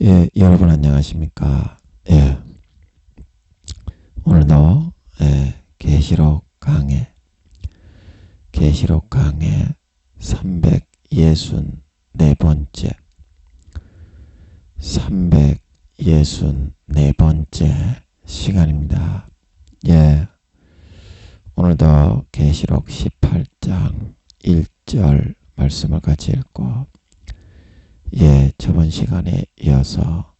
예, 여러분 안녕하십니까? 예, 오늘도 계시록 강해 364번째 364번째 시간입니다. 예, 오늘도 계시록 18장 1절 말씀을 같이 읽고 저번 시간에 이어서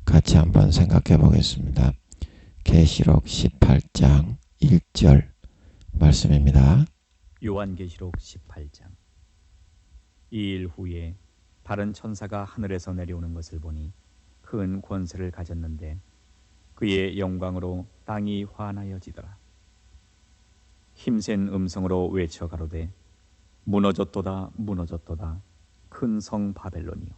같이 한번 생각해 보겠습니다. 계시록 18장 1절 말씀입니다. 요한계시록 18장. 이 일 후에 다른 천사가 하늘에서 내려오는 것을 보니 큰 권세를 가졌는데 그의 영광으로 땅이 환하여지더라. 힘센 음성으로 외쳐 가로되 무너졌도다 무너졌도다 큰 성 바벨론이요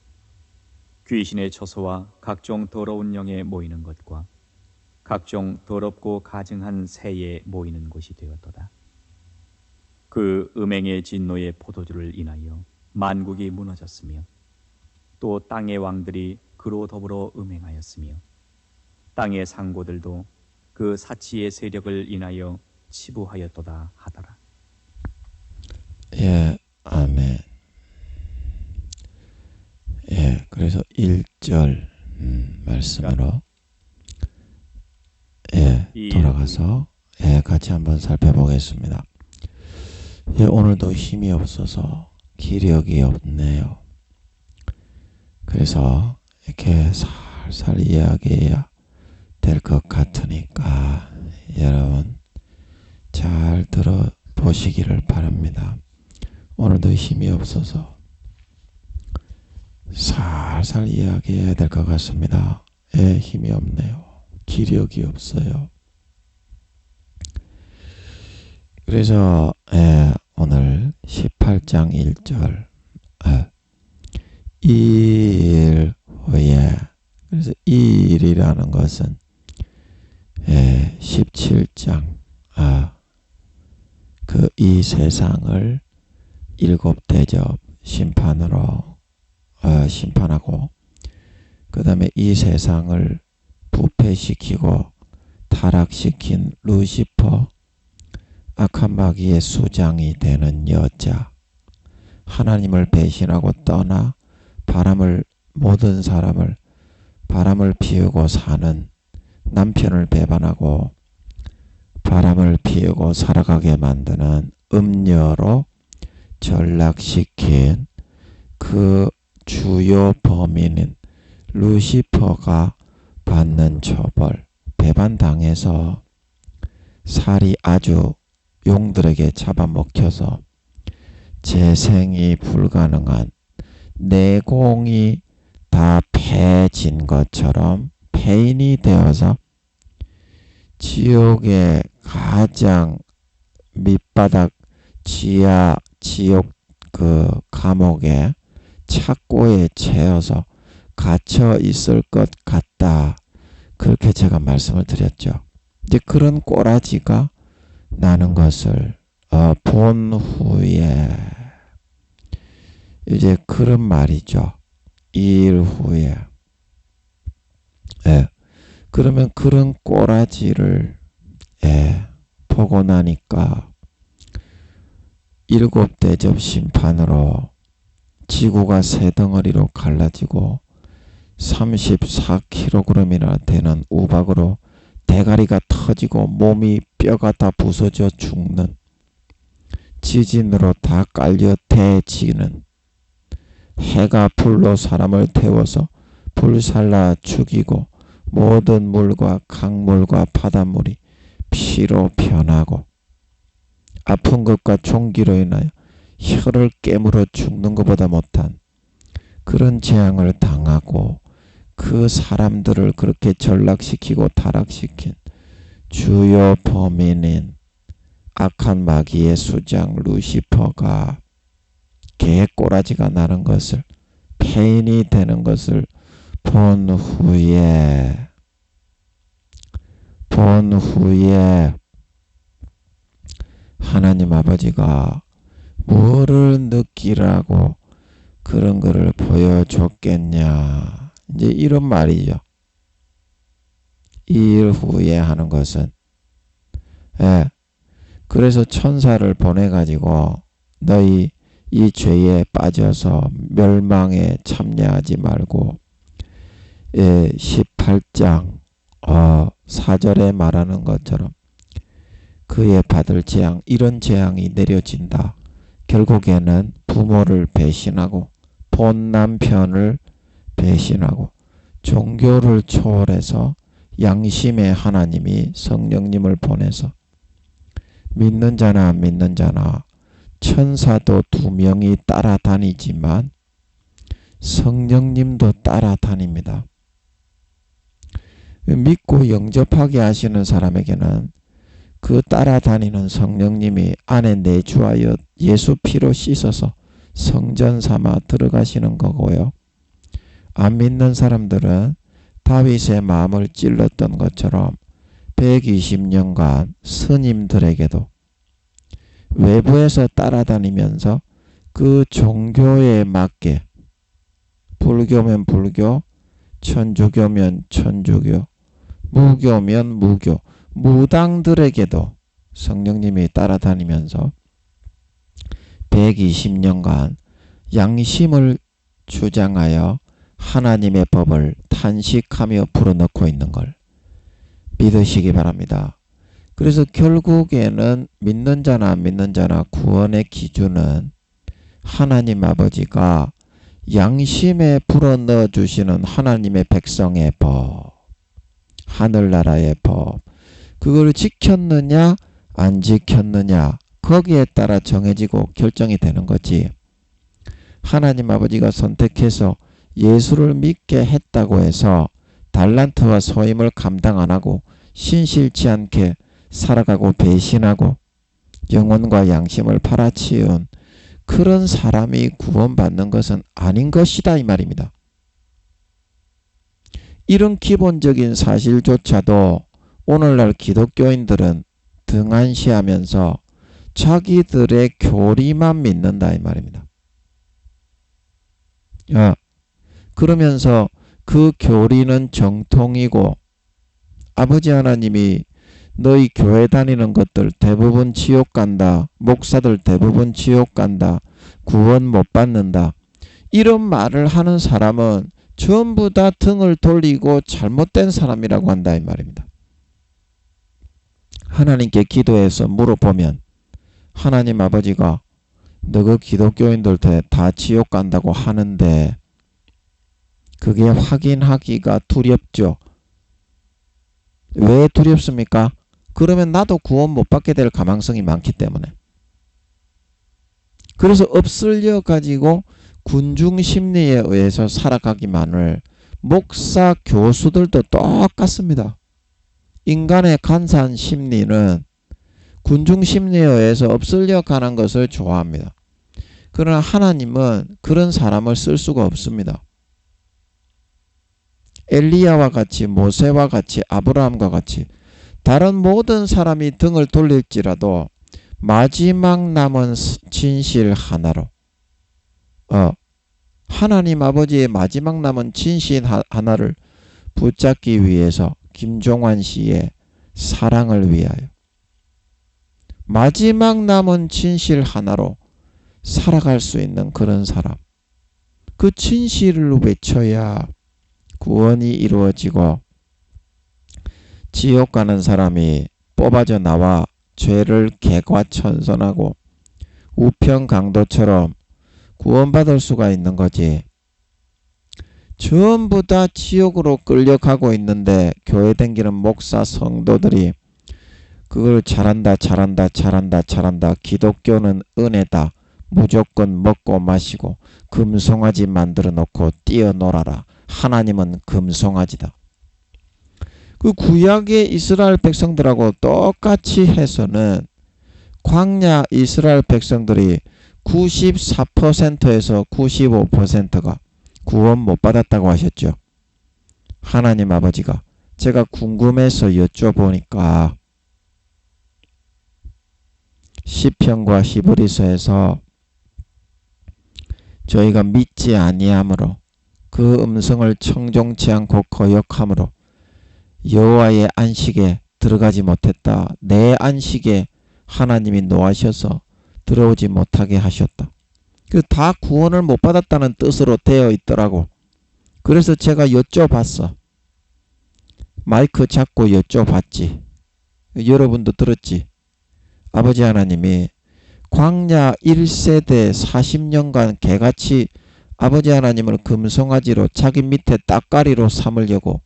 귀신의 처소와 각종 더러운 영에 모이는 것과 각종 더럽고 가증한 새에 모이는 곳이 되었도다. 그 음행의 진노의 포도주를 인하여 만국이 무너졌으며 또 땅의 왕들이 그로 더불어 음행하였으며 땅의 상고들도 그 사치의 세력을 인하여 치부하였도다 하더라. 예, 아멘. 예, 그래서 1절 말씀으로 돌아가서 같이 한번 살펴보겠습니다. 오늘도 힘이 없어서 기력이 없네요. 그래서 이렇게 살살 이야기해야 될 것 같으니까 여러분 잘 들어보시기를 바랍니다. 오늘도 힘이 없어서 살살 이야기해야 될 것 같습니다. 힘이 없네요. 기력이 없어요. 그래서 오늘 18장 1절 이 일 후에, 그래서 이 일이라는 것은 17장 이 세상을 일곱 대접 심판으로 심판하고 그 다음에 이 세상을 부패시키고 타락시킨 루시퍼 악한 마귀의 수장이 되는 여자, 하나님을 배신하고 떠나 모든 사람을 바람을 피우고 사는 남편을 배반하고 바람을 피우고 살아가게 만드는 음녀로 전락시킨 그 주요 범인인 루시퍼가 받는 처벌, 배반당해서 살이 아주 용들에게 잡아먹혀서 재생이 불가능한 내공이 다 패진 것처럼 폐인이 되어서 지옥의 가장 밑바닥 지하 지옥 감옥에 착고에 채워서 갇혀 있을 것 같다. 그렇게 제가 말씀을 드렸죠. 이제 그런 꼬라지가 나는 것을 본 후에 이제 그런 말이죠. 2일 후에 그러면 그런 꼬라지를 보고 나니까 일곱 대접 심판으로 지구가 세 덩어리로 갈라지고 34kg이나 되는 우박으로 대가리가 터지고 몸이 뼈가 다 부서져 죽는, 지진으로 다 깔려 대지는, 해가 불로 사람을 태워서 불살라 죽이고 모든 물과 강물과 바닷물이 피로 변하고 아픈 것과 종기로 인하여 혀를 깨물어 죽는 것보다 못한 그런 재앙을 당하고 그 사람들을 그렇게 전락시키고 타락시킨 주요 범인인 악한 마귀의 수장 루시퍼가 개꼬라지가 나는 것을, 폐인이 되는 것을 본 후에 하나님 아버지가 뭐를 느끼라고 그런 거를 보여줬겠냐. 이제 이런 말이죠. 이 일 후에 하는 것은 예, 그래서 천사를 보내가지고 너희 이 죄에 빠져서 멸망에 참여하지 말고 18장 4절에 말하는 것처럼 그의 받을 재앙, 이런 재앙이 내려진다. 결국에는 부모를 배신하고 본 남편을 배신하고 종교를 초월해서 양심의 하나님이 성령님을 보내서 믿는 자나 안 믿는 자나 천사도 2명이 따라다니지만 성령님도 따라다닙니다. 믿고 영접하게 하시는 사람에게는 그 따라다니는 성령님이 안에 내주하여 예수 피로 씻어서 성전 삼아 들어가시는 거고요. 안 믿는 사람들은 다윗의 마음을 찔렀던 것처럼 120년간 스님들에게도 외부에서 따라다니면서 그 종교에 맞게 불교면 불교, 천주교면 천주교, 무교면 무교, 무당들에게도 성령님이 따라다니면서 120년간 양심을 주장하여 하나님의 법을 탄식하며 불어넣고 있는 걸 믿으시기 바랍니다. 그래서 결국에는 믿는 자나 안 믿는 자나 구원의 기준은 하나님 아버지가 양심에 불어넣어 주시는 하나님의 백성의 법, 하늘나라의 법, 그걸 지켰느냐 안 지켰느냐 거기에 따라 정해지고 결정이 되는 거지. 하나님 아버지가 선택해서 예수를 믿게 했다고 해서 달란트와 소임을 감당 안 하고 신실치 않게 살아가고 배신하고 영혼과 양심을 팔아치운 그런 사람이 구원받는 것은 아닌 것이다 이 말입니다. 이런 기본적인 사실조차도 오늘날 기독교인들은 등한시하면서 자기들의 교리만 믿는다 이 말입니다. 그러면서 그 교리는 정통이고 아버지 하나님이 너희 교회 다니는 것들 대부분 지옥 간다. 목사들 대부분 지옥 간다. 구원 못 받는다. 이런 말을 하는 사람은 전부 다 등을 돌리고 잘못된 사람이라고 한다 이 말입니다. 하나님께 기도해서 물어보면 하나님 아버지가 너그 기독교인들 다 지옥 간다고 하는데 그게 확인하기가 두렵죠. 왜 두렵습니까? 그러면 나도 구원 못 받게 될 가망성이 많기 때문에. 그래서 엎슬려 가지고 군중심리에 의해서 살아가기만을 목사 교수들도 똑같습니다. 인간의 간사한 심리는 군중심리에 의해서 엎슬려 가는 것을 좋아합니다. 그러나 하나님은 그런 사람을 쓸 수가 없습니다. 엘리야와 같이 모세와 같이 아브라함과 같이 다른 모든 사람이 등을 돌릴지라도 마지막 남은 진실 하나로 하나님 아버지의 마지막 남은 진실 하나를 붙잡기 위해서 김종환 씨의 사랑을 위하여 마지막 남은 진실 하나로 살아갈 수 있는 그런 사람, 그 진실을 외쳐야 구원이 이루어지고 지옥 가는 사람이 뽑아져 나와 죄를 개과천선하고 우편강도처럼 구원받을 수가 있는 거지. 전부 다 지옥으로 끌려가고 있는데 교회 다니는 목사 성도들이 그걸 잘한다 기독교는 은혜다 무조건 먹고 마시고 금송아지 만들어 놓고 뛰어놀아라. 하나님은 금송아지다. 그 구약의 이스라엘 백성들하고 똑같이 해서는 광야 이스라엘 백성들이 94%에서 95%가 구원 못 받았다고 하셨죠. 하나님 아버지가 제가 궁금해서 여쭤보니까 시편과 히브리서에서 저희가 믿지 아니함으로 그 음성을 청종치 않고 거역함으로 여호와의 안식에 들어가지 못했다. 내 안식에 하나님이 노하셔서 들어오지 못하게 하셨다. 그 다 구원을 못 받았다는 뜻으로 되어 있더라고. 그래서 제가 여쭤봤어. 마이크 잡고 여쭤봤지. 여러분도 들었지. 아버지 하나님이 광야 1세대 40년간 개같이 아버지 하나님을 금송아지로 자기 밑에 따까리로 삼으려고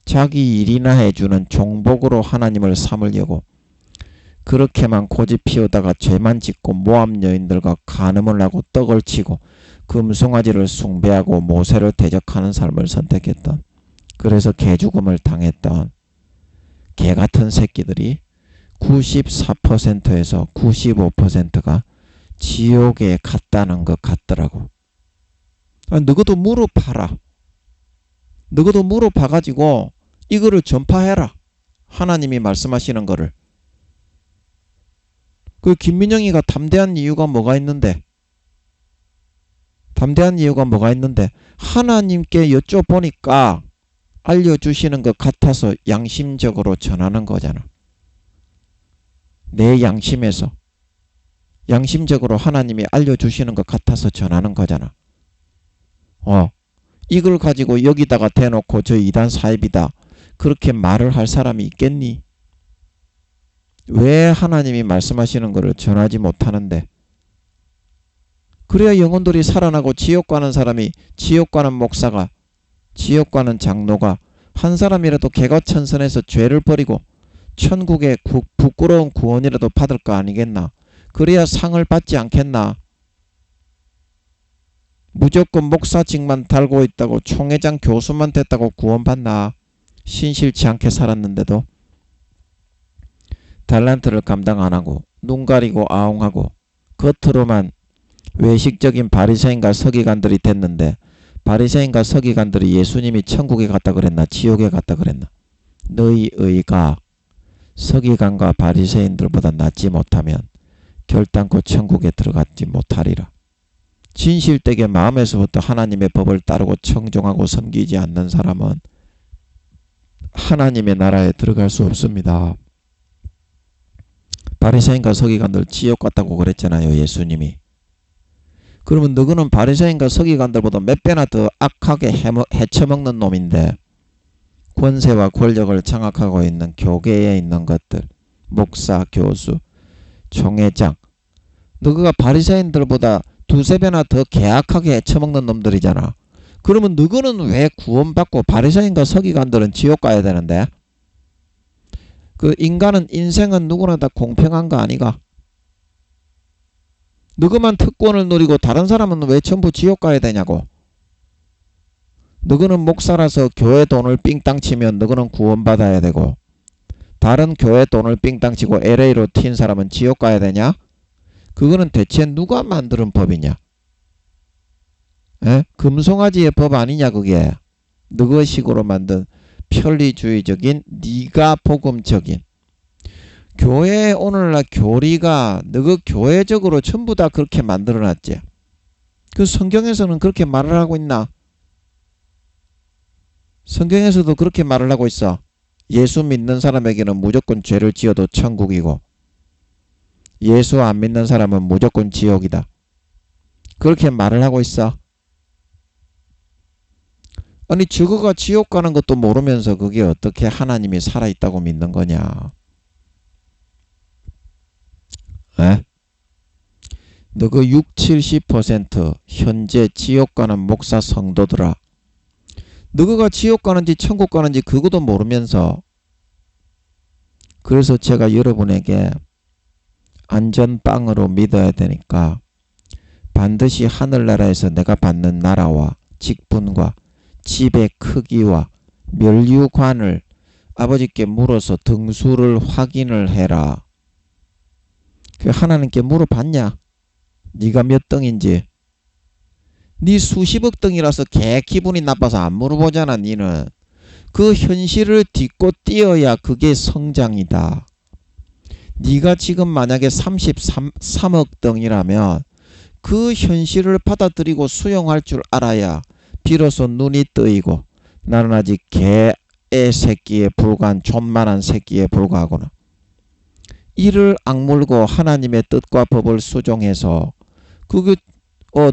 자기 일이나 해주는 종복으로 하나님을 삼으려고 그렇게만 고집 피우다가 죄만 짓고 모압 여인들과 간음을 하고 떡을 치고 금송아지를 숭배하고 모세를 대적하는 삶을 선택했던, 그래서 개죽음을 당했던 개같은 새끼들이 94%에서 95%가 지옥에 갔다는 것 같더라고. 너희도 물어봐라. 너희도 물어봐가지고 이거를 전파해라. 하나님이 말씀하시는 거를. 그 김민영이가 담대한 이유가 뭐가 있는데? 담대한 이유가 뭐가 있는데? 하나님께 여쭤보니까 알려주시는 것 같아서 양심적으로 전하는 거잖아. 내 양심에서 양심적으로 하나님이 알려주시는 것 같아서 전하는 거잖아. 이걸 가지고 여기다가 대놓고 저 이단 사입이다 그렇게 말을 할 사람이 있겠니? 왜 하나님이 말씀하시는 것을 전하지 못하는데? 그래야 영혼들이 살아나고 지옥 가는 사람이, 지옥 가는 목사가, 지옥 가는 장로가 한 사람이라도 개과천선해서 죄를 버리고 천국의 부끄러운 구원이라도 받을 거 아니겠나? 그래야 상을 받지 않겠나? 무조건 목사직만 달고 있다고, 총회장 교수만 됐다고 구원받나? 신실치 않게 살았는데도 달란트를 감당 안하고 눈 가리고 아웅하고 겉으로만 외식적인 바리새인과 서기관들이 됐는데, 바리새인과 서기관들이 예수님이 천국에 갔다 그랬나 지옥에 갔다 그랬나? 너희 의가 서기관과 바리새인들보다 낫지 못하면 결단코 천국에 들어가지 못하리라. 진실되게 마음에서부터 하나님의 법을 따르고 청종하고 섬기지 않는 사람은 하나님의 나라에 들어갈 수 없습니다. 바리새인과 서기관들 지옥 갔다고 그랬잖아요, 예수님이. 그러면 너희는 바리새인과 서기관들보다 몇 배나 더 악하게 해쳐먹는 놈인데, 권세와 권력을 장악하고 있는 교계에 있는 것들, 목사, 교수, 총회장, 너희가 바리새인들보다 두세 배나 더 계약하게 해쳐먹는 놈들이잖아. 그러면 너희는 왜 구원받고 바리새인과 서기관들은 지옥 가야 되는데? 그 인간은, 인생은 누구나 다 공평한 거 아니가? 너희만 특권을 누리고 다른 사람은 왜 전부 지옥 가야 되냐고. 너희는 목사라서 교회 돈을 삥땅 치면 너희는 구원받아야 되고, 다른 교회 돈을 삥땅 치고 LA로 튄 사람은 지옥 가야 되냐? 그거는 대체 누가 만드는 법이냐? 금송아지의 법 아니냐 그게? 너희 식으로 만든 편리주의적인, 네가 복음적인 교회, 오늘날 교리가 너희 교회적으로 전부 다 그렇게 만들어놨지. 그 성경에서는 그렇게 말을 하고 있나? 성경에서도 그렇게 말을 하고 있어. 예수 믿는 사람에게는 무조건 죄를 지어도 천국이고 예수 안 믿는 사람은 무조건 지옥이다. 그렇게 말을 하고 있어. 아니 저거가 지옥 가는 것도 모르면서 그게 어떻게 하나님이 살아있다고 믿는 거냐? 너 그 60-70% 현재 지옥 가는 목사 성도들아, 너가 지옥 가는지 천국 가는지 그것도 모르면서, 그래서 제가 여러분에게 안전빵으로 믿어야 되니까 반드시 하늘나라에서 내가 받는 나라와 직분과 집의 크기와 멸류관을 아버지께 물어서 등수를 확인을 해라. 그 하나님께 물어봤냐? 네가 몇 등인지. 네 수십억 등이라서 개 기분이 나빠서 안 물어보잖아. 니는 그 현실을 딛고 뛰어야 그게 성장이다. 네가 지금 만약에 33억 등이라면 그 현실을 받아들이고 수용할 줄 알아야 비로소 눈이 뜨이고 나는 아직 개의 새끼에 불과한 존만한 새끼에 불과하구나. 이를 악물고 하나님의 뜻과 법을 수종해서 그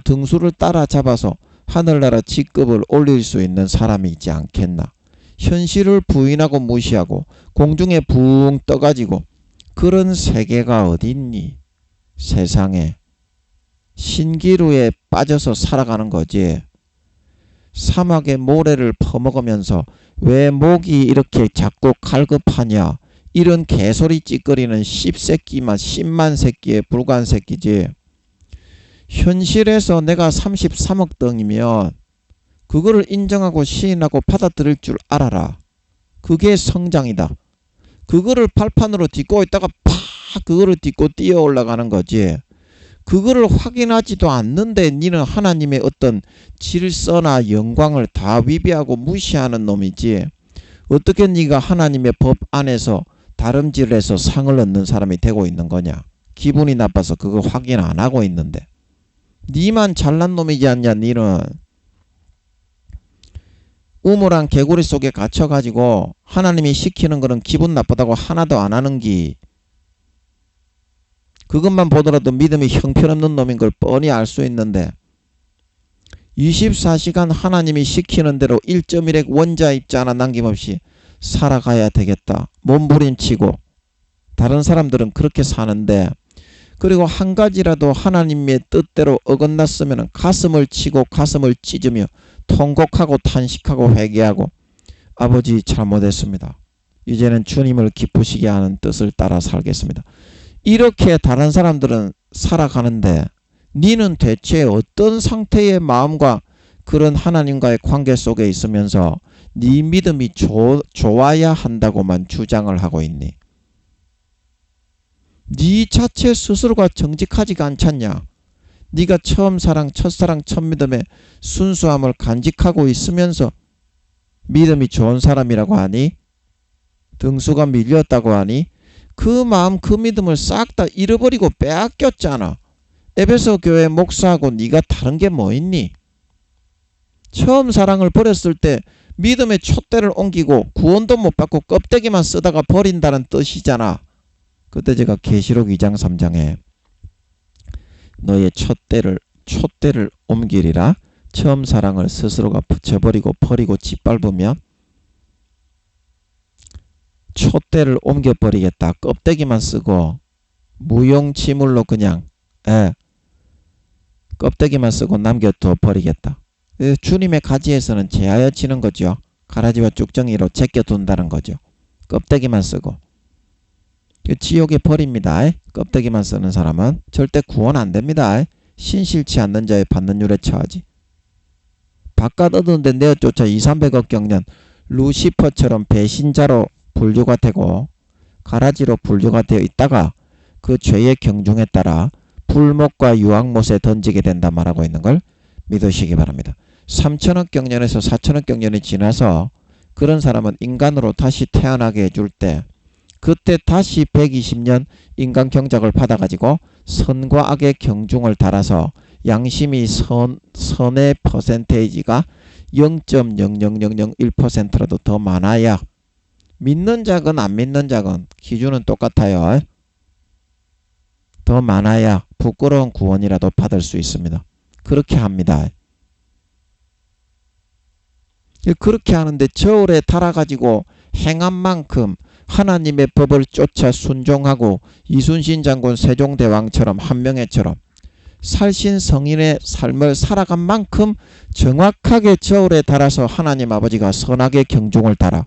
등수를 따라잡아서 하늘나라 직급을 올릴 수 있는 사람이 있지 않겠나. 현실을 부인하고 무시하고 공중에 붕 떠가지고 그런 세계가 어딨니? 세상에. 신기루에 빠져서 살아가는 거지. 사막의 모래를 퍼먹으면서 왜 목이 이렇게 자꾸 갈급하냐. 이런 개소리 찌꺼리는 10새끼만 10만 새끼에 불과한 새끼지. 현실에서 내가 33억 덩이면 그거를 인정하고 시인하고 받아들일 줄 알아라. 그게 성장이다. 그거를 발판으로 딛고 있다가 팍 그거를 딛고 뛰어 올라가는 거지. 그거를 확인하지도 않는데 니는 하나님의 어떤 질서나 영광을 다 위배하고 무시하는 놈이지. 어떻게 네가 하나님의 법 안에서 다름질해서 상을 얻는 사람이 되고 있는 거냐. 기분이 나빠서 그거 확인 안 하고 있는데. 니만 잘난 놈이지 않냐. 니는 우물한 개구리 속에 갇혀가지고 하나님이 시키는 거는 기분 나쁘다고 하나도 안 하는 기. 그것만 보더라도 믿음이 형편없는 놈인 걸 뻔히 알 수 있는데 24시간 하나님이 시키는 대로 1.1핵 원자 입자 하나 남김없이 살아가야 되겠다. 몸부림치고 다른 사람들은 그렇게 사는데 그리고 한 가지라도 하나님의 뜻대로 어긋났으면 가슴을 치고 가슴을 찢으며 통곡하고 탄식하고 회개하고 아버지 잘못했습니다. 이제는 주님을 기쁘시게 하는 뜻을 따라 살겠습니다. 이렇게 다른 사람들은 살아가는데 니는 대체 어떤 상태의 마음과 그런 하나님과의 관계 속에 있으면서 네 믿음이 좋아야 한다고만 주장을 하고 있니? 네 자체 스스로가 정직하지가 않잖냐? 네가 처음 사랑, 첫사랑, 첫믿음의 순수함을 간직하고 있으면서 믿음이 좋은 사람이라고 하니? 등수가 밀렸다고 하니? 그 마음 그 믿음을 싹 다 잃어버리고 빼앗겼잖아. 에베소 교회 목사하고 네가 다른 게 뭐 있니? 처음 사랑을 버렸을 때 믿음의 촛대를 옮기고 구원도 못 받고 껍데기만 쓰다가 버린다는 뜻이잖아. 그때 제가 계시록 2장 3장에 너의 촛대를 옮기리라. 처음 사랑을 스스로가 붙여버리고 버리고 짓밟으면 촛대를 옮겨버리겠다. 껍데기만 쓰고 무용지물로 그냥 껍데기만 쓰고 남겨둬 버리겠다. 주님의 가지에서는 제하여 치는 거죠. 가라지와 쭉정이로 제껴둔다는 거죠. 껍데기만 쓰고 지옥에 버립니다. 껍데기만 쓰는 사람은 절대 구원 안 됩니다. 신실치 않는 자의 받는 율에 처하지. 바깥 얻었는데 내어 쫓아 200~300억 경년 루시퍼처럼 배신자로 분류가 되고 가라지로 분류가 되어 있다가 그 죄의 경중에 따라 불못과 유황못에 던지게 된다 말하고 있는 걸 믿으시기 바랍니다. 3000억 경년에서 4000억 경년이 지나서 그런 사람은 인간으로 다시 태어나게 해줄 때 그때 다시 120년 인간 경작을 받아가지고 선과 악의 경중을 달아서 양심이 선의 퍼센테이지가 0.00001%라도 더 많아야 믿는 자건 안 믿는 자건 기준은 똑같아요. 더 많아야 부끄러운 구원이라도 받을 수 있습니다. 그렇게 합니다. 그렇게 하는데 저울에 달아가지고 행한 만큼 하나님의 법을 쫓아 순종하고 이순신 장군 세종대왕처럼 한명회처럼 살신성인의 삶을 살아간 만큼 정확하게 저울에 달아서 하나님 아버지가 선악의 경중을 달아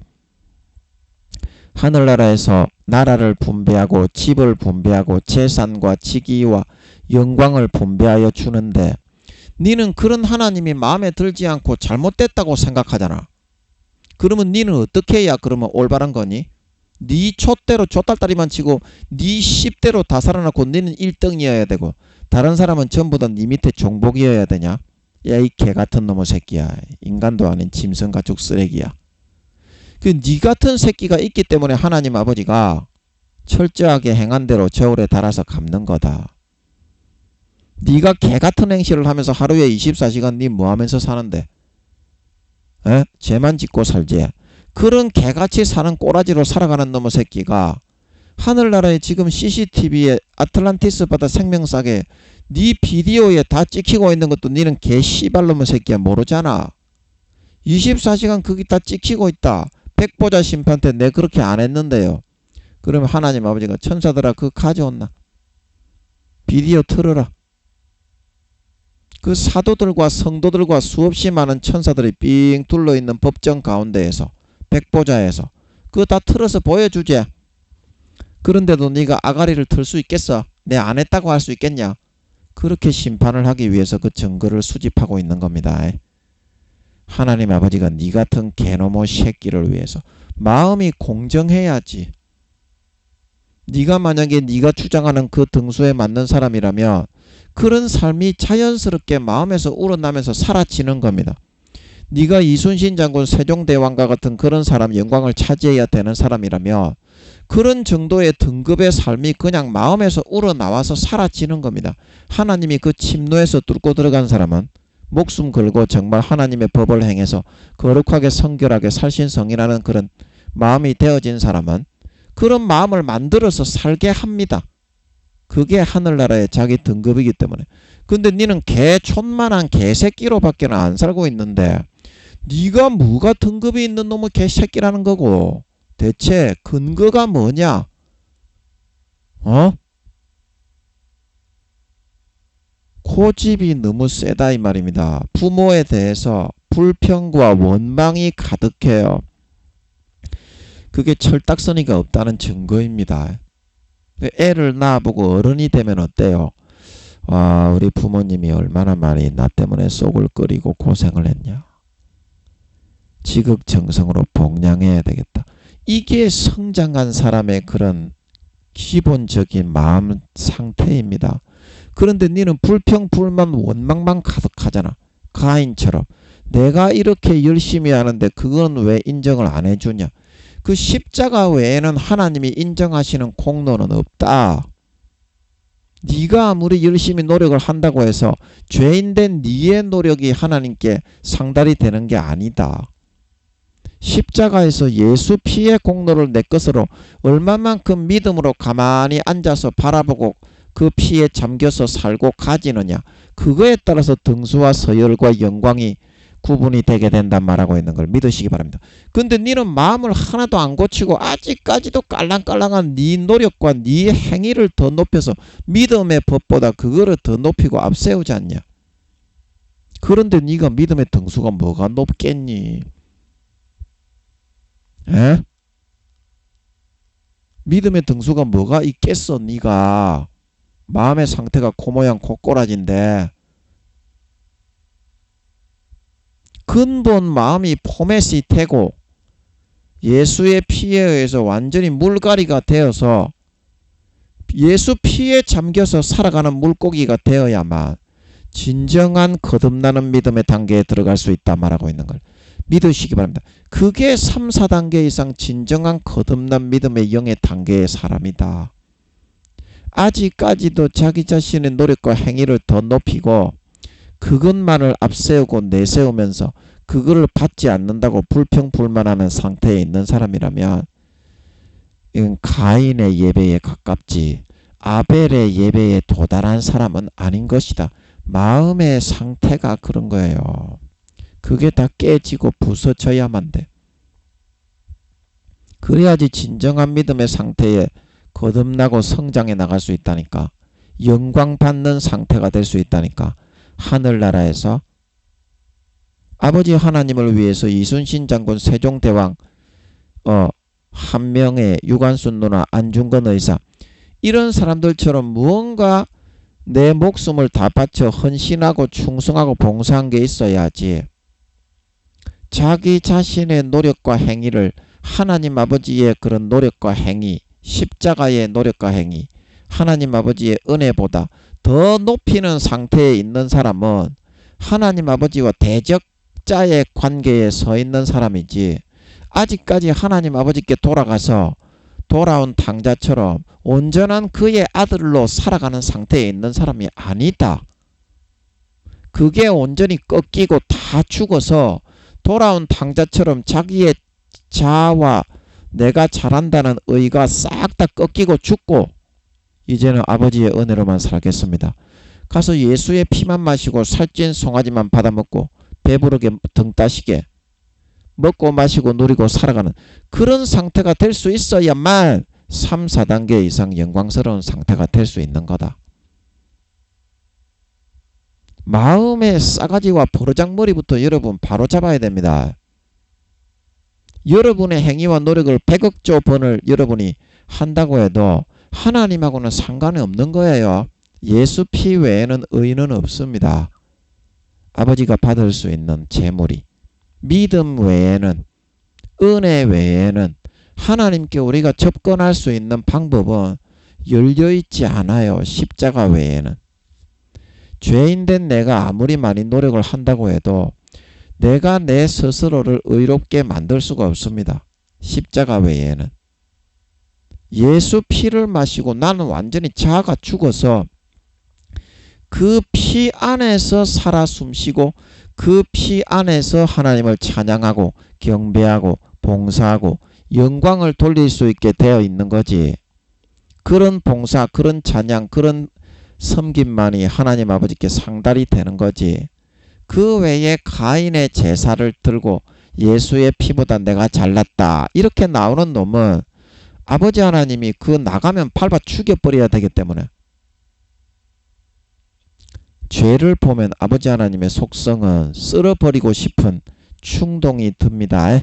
하늘나라에서 나라를 분배하고 집을 분배하고 재산과 직위와 영광을 분배하여 주는데 니는 그런 하나님이 마음에 들지 않고 잘못됐다고 생각하잖아. 그러면 니는 어떻게 해야 그러면 올바른 거니? 네 촛대로 촛달다리만 치고 네 10대로 다 살아나고 니는 1등이어야 되고 다른 사람은 전부 다 네 밑에 종복이어야 되냐? 야, 이 개같은 놈의 새끼야. 인간도 아닌 짐승 가축 쓰레기야. 그 네 같은 새끼가 있기 때문에 하나님 아버지가 철저하게 행한 대로 저울에 달아서 갚는 거다. 네가 개같은 행실을 하면서 하루에 24시간 네 뭐 하면서 사는데 죄만 짓고 살지. 그런 개같이 사는 꼬라지로 살아가는 놈의 새끼가 하늘나라에 지금 CCTV에 아틀란티스 바다 생명싸게 네 비디오에 다 찍히고 있는 것도 니는 개 씨발놈의 새끼야 모르잖아. 24시간 거기 다 찍히고 있다. 백보자 심판 때 내 그렇게 안 했는데요. 그러면 하나님 아버지가 천사들아 그거 가져온나. 비디오 틀어라. 그 사도들과 성도들과 수없이 많은 천사들이 삥 둘러있는 법정 가운데에서 백보자에서 그거 다 틀어서 보여주지. 그런데도 네가 아가리를 틀 수 있겠어? 내 안 했다고 할 수 있겠냐? 그렇게 심판을 하기 위해서 그 증거를 수집하고 있는 겁니다. 하나님 아버지가 네 같은 개노모 새끼를 위해서 마음이 공정해야지. 네가 만약에 네가 주장하는 그 등수에 맞는 사람이라면 그런 삶이 자연스럽게 마음에서 우러나면서 사라지는 겁니다. 네가 이순신 장군 세종대왕과 같은 그런 사람 영광을 차지해야 되는 사람이라면 그런 정도의 등급의 삶이 그냥 마음에서 우러나와서 사라지는 겁니다. 하나님이 그 침노에서 뚫고 들어간 사람은 목숨 걸고 정말 하나님의 법을 행해서 거룩하게 성결하게 살신성이라는 그런 마음이 되어진 사람은 그런 마음을 만들어서 살게 합니다. 그게 하늘나라의 자기 등급이기 때문에. 근데 니는 개촌만한 개새끼로밖에 안 살고 있는데 네가 뭐가 등급이 있는 놈의 개새끼라는 거고 대체 근거가 뭐냐? 고집이 너무 세다 이 말입니다. 부모에 대해서 불평과 원망이 가득해요. 그게 철딱서니가 없다는 증거입니다. 애를 낳아보고 어른이 되면 어때요? 와, 우리 부모님이 얼마나 많이 나 때문에 속을 끓이고 고생을 했냐. 지극정성으로 복양해야 되겠다. 이게 성장한 사람의 그런 기본적인 마음 상태입니다. 그런데 니는 불평, 불만, 원망만 가득하잖아. 가인처럼. 내가 이렇게 열심히 하는데 그건 왜 인정을 안 해주냐. 그 십자가 외에는 하나님이 인정하시는 공로는 없다. 네가 아무리 열심히 노력을 한다고 해서 죄인된 네의 노력이 하나님께 상달이 되는 게 아니다. 십자가에서 예수 피의 공로를 내 것으로 얼마만큼 믿음으로 가만히 앉아서 바라보고 그 피에 잠겨서 살고 가지느냐. 그거에 따라서 등수와 서열과 영광이 구분이 되게 된단 말하고 있는 걸 믿으시기 바랍니다. 근데 니는 마음을 하나도 안 고치고 아직까지도 깔랑깔랑한 네 노력과 네 행위를 더 높여서 믿음의 법보다 그거를 더 높이고 앞세우지 않냐. 그런데 네가 믿음의 등수가 뭐가 높겠니? 에? 믿음의 등수가 뭐가 있겠어? 네가 마음의 상태가 코 모양 콧꼬라지인데 근본 마음이 포맷이 되고 예수의 피에 의해서 완전히 물갈이가 되어서 예수 피에 잠겨서 살아가는 물고기가 되어야만 진정한 거듭나는 믿음의 단계에 들어갈 수 있다 말하고 있는 걸 믿으시기 바랍니다. 그게 3, 4단계 이상 진정한 거듭난 믿음의 영의 단계의 사람이다. 아직까지도 자기 자신의 노력과 행위를 더 높이고 그것만을 앞세우고 내세우면서 그거를 받지 않는다고 불평불만하는 상태에 있는 사람이라면 이건 가인의 예배에 가깝지 아벨의 예배에 도달한 사람은 아닌 것이다. 마음의 상태가 그런 거예요. 그게 다 깨지고 부서져야만 돼. 그래야지 진정한 믿음의 상태에 거듭나고 성장해 나갈 수 있다니까. 영광 받는 상태가 될 수 있다니까. 하늘나라에서 아버지 하나님을 위해서 이순신 장군 세종대왕 한 명의 유관순 누나 안중근 의사 이런 사람들처럼 무언가 내 목숨을 다 바쳐 헌신하고 충성하고 봉사한 게 있어야지. 자기 자신의 노력과 행위를 하나님 아버지의 그런 노력과 행위 십자가의 노력과 행위 하나님 아버지의 은혜보다 더 높이는 상태에 있는 사람은 하나님 아버지와 대적자의 관계에 서 있는 사람이지 아직까지 하나님 아버지께 돌아가서 돌아온 탕자처럼 온전한 그의 아들로 살아가는 상태에 있는 사람이 아니다. 그게 온전히 꺾이고 다 죽어서 돌아온 탕자처럼 자기의 자아와 내가 잘한다는 의가 싹 다 꺾이고 죽고 이제는 아버지의 은혜로만 살겠습니다. 가서 예수의 피만 마시고 살찐 송아지만 받아먹고 배부르게 등 따시게 먹고 마시고 누리고 살아가는 그런 상태가 될 수 있어야만 3, 4단계 이상 영광스러운 상태가 될 수 있는 거다. 마음의 싸가지와 버르장머리부터 여러분 바로 잡아야 됩니다. 여러분의 행위와 노력을 100억조 번을 여러분이 한다고 해도 하나님하고는 상관이 없는 거예요. 예수 피 외에는 의는 없습니다. 아버지가 받을 수 있는 재물이 믿음 외에는 은혜 외에는 하나님께 우리가 접근할 수 있는 방법은 열려있지 않아요. 십자가 외에는. 죄인된 내가 아무리 많이 노력을 한다고 해도 내가 내 스스로를 의롭게 만들 수가 없습니다. 십자가 외에는. 예수 피를 마시고 나는 완전히 자아가 죽어서 그 피 안에서 살아 숨쉬고 그 피 안에서 하나님을 찬양하고 경배하고 봉사하고 영광을 돌릴 수 있게 되어 있는 거지. 그런 봉사, 그런 찬양, 그런 섬김만이 하나님 아버지께 상달이 되는 거지. 그 외에 가인의 제사를 들고 예수의 피보다 내가 잘났다 이렇게 나오는 놈은 아버지 하나님이 그 나가면 밟아 죽여버려야 되기 때문에 죄를 보면 아버지 하나님의 속성은 쓸어버리고 싶은 충동이 듭니다.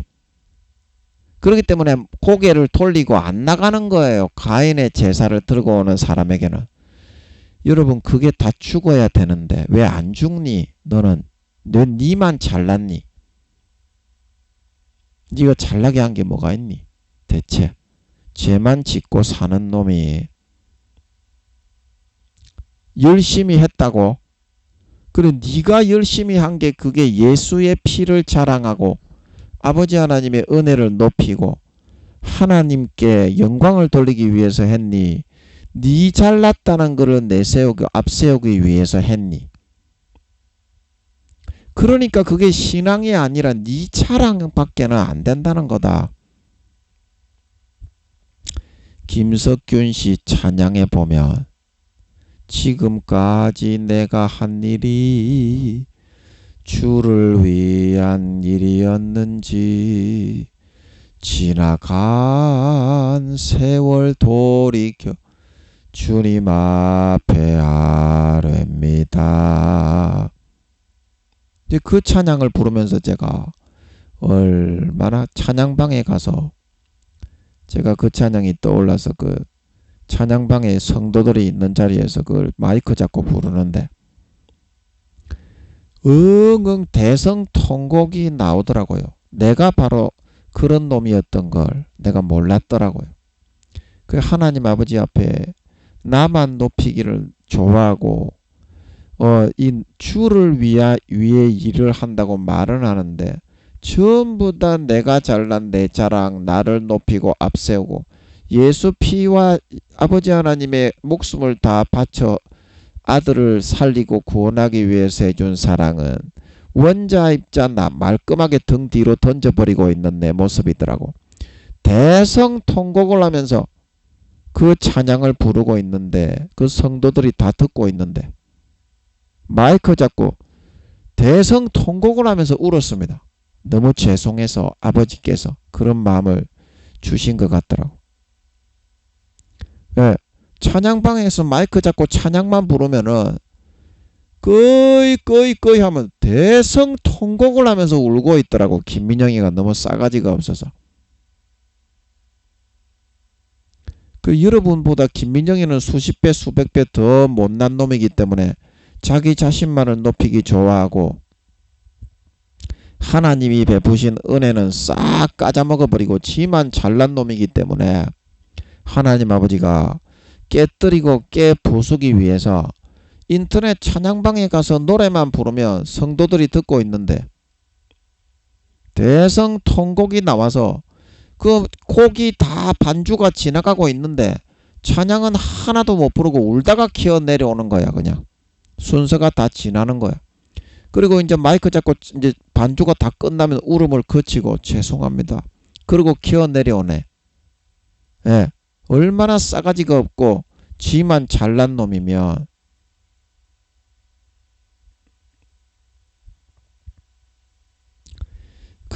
그렇기 때문에 고개를 돌리고 안 나가는 거예요. 가인의 제사를 들고 오는 사람에게는. 여러분 그게 다 죽어야 되는데 왜 안 죽니? 너는 왜 니만 잘났니? 네가 잘나게 한 게 뭐가 있니? 대체 죄만 짓고 사는 놈이 열심히 했다고? 그래 네가 열심히 한 게 그게 예수의 피를 자랑하고 아버지 하나님의 은혜를 높이고 하나님께 영광을 돌리기 위해서 했니? 네 잘났다는 것을 내세우고 앞세우기 위해서 했니? 그러니까 그게 신앙이 아니라 네 자랑밖에는 안 된다는 거다. 김석균 씨 찬양에 보면 지금까지 내가 한 일이 주를 위한 일이었는지 지나간 세월 돌이켜 주님 앞에 아뢰입니다. 이제 그 찬양을 부르면서 제가 얼마나 찬양방에 가서 제가 그 찬양이 떠올라서 그 찬양방에 성도들이 있는 자리에서 그걸 마이크 잡고 부르는데 엉엉 대성통곡이 나오더라고요. 내가 바로 그런 놈이었던 걸 내가 몰랐더라고요. 그 하나님 아버지 앞에 나만 높이기를 좋아하고 이 주를 위해 일을 한다고 말은 하는데 전부 다 내가 잘난 내 자랑 나를 높이고 앞세우고 예수 피와 아버지 하나님의 목숨을 다 바쳐 아들을 살리고 구원하기 위해서 해준 사랑은 원자입자 나 말끔하게 등 뒤로 던져버리고 있는 내 모습이더라고. 대성통곡을 하면서 그 찬양을 부르고 있는데 그 성도들이 다 듣고 있는데 마이크 잡고 대성통곡을 하면서 울었습니다. 너무 죄송해서 아버지께서 그런 마음을 주신 것 같더라고. 네, 찬양방에서 마이크 잡고 찬양만 부르면은 거의 하면 대성통곡을 하면서 울고 있더라고. 김민영이가 너무 싸가지가 없어서. 그 여러분보다 김민영이는 수십 배 수백 배 더 못난 놈이기 때문에 자기 자신만을 높이기 좋아하고 하나님이 베푸신 은혜는 싹 까자먹어버리고 지만 잘난 놈이기 때문에 하나님 아버지가 깨뜨리고 깨부수기 위해서 인터넷 찬양방에 가서 노래만 부르면 성도들이 듣고 있는데 대성통곡이 나와서 그 곡이 다 반주가 지나가고 있는데 찬양은 하나도 못 부르고 울다가 기어 내려오는 거야. 그냥 순서가 다 지나는 거야. 그리고 이제 마이크 잡고 이제 반주가 다 끝나면 울음을 그치고 죄송합니다. 그리고 기어 내려오네. 예, 얼마나 싸가지가 없고 지만 잘난 놈이면.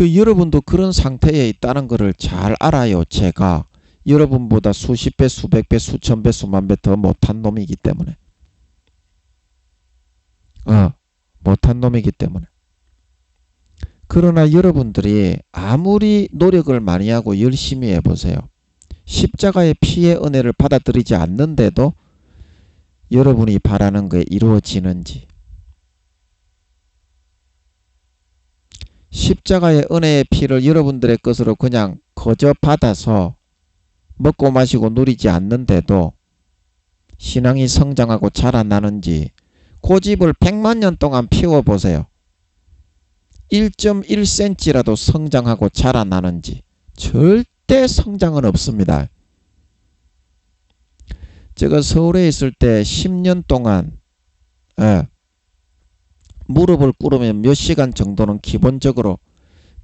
여러분도 그런 상태에 있다는 것을 잘 알아요. 제가 여러분보다 수십 배, 수백 배, 수천 배, 수만 배 더 못한 놈이기 때문에. 못한 놈이기 때문에. 그러나 여러분들이 아무리 노력을 많이 하고 열심히 해보세요. 십자가의 피의 은혜를 받아들이지 않는데도 여러분이 바라는 게 이루어지는지. 십자가의 은혜의 피를 여러분들의 것으로 그냥 거저 받아서 먹고 마시고 누리지 않는데도 신앙이 성장하고 자라나는지 고집을 100만 년 동안 피워보세요. 1.1cm라도 성장하고 자라나는지. 절대 성장은 없습니다. 제가 서울에 있을 때 10년 동안 무릎을 꿇으면 몇 시간 정도는 기본적으로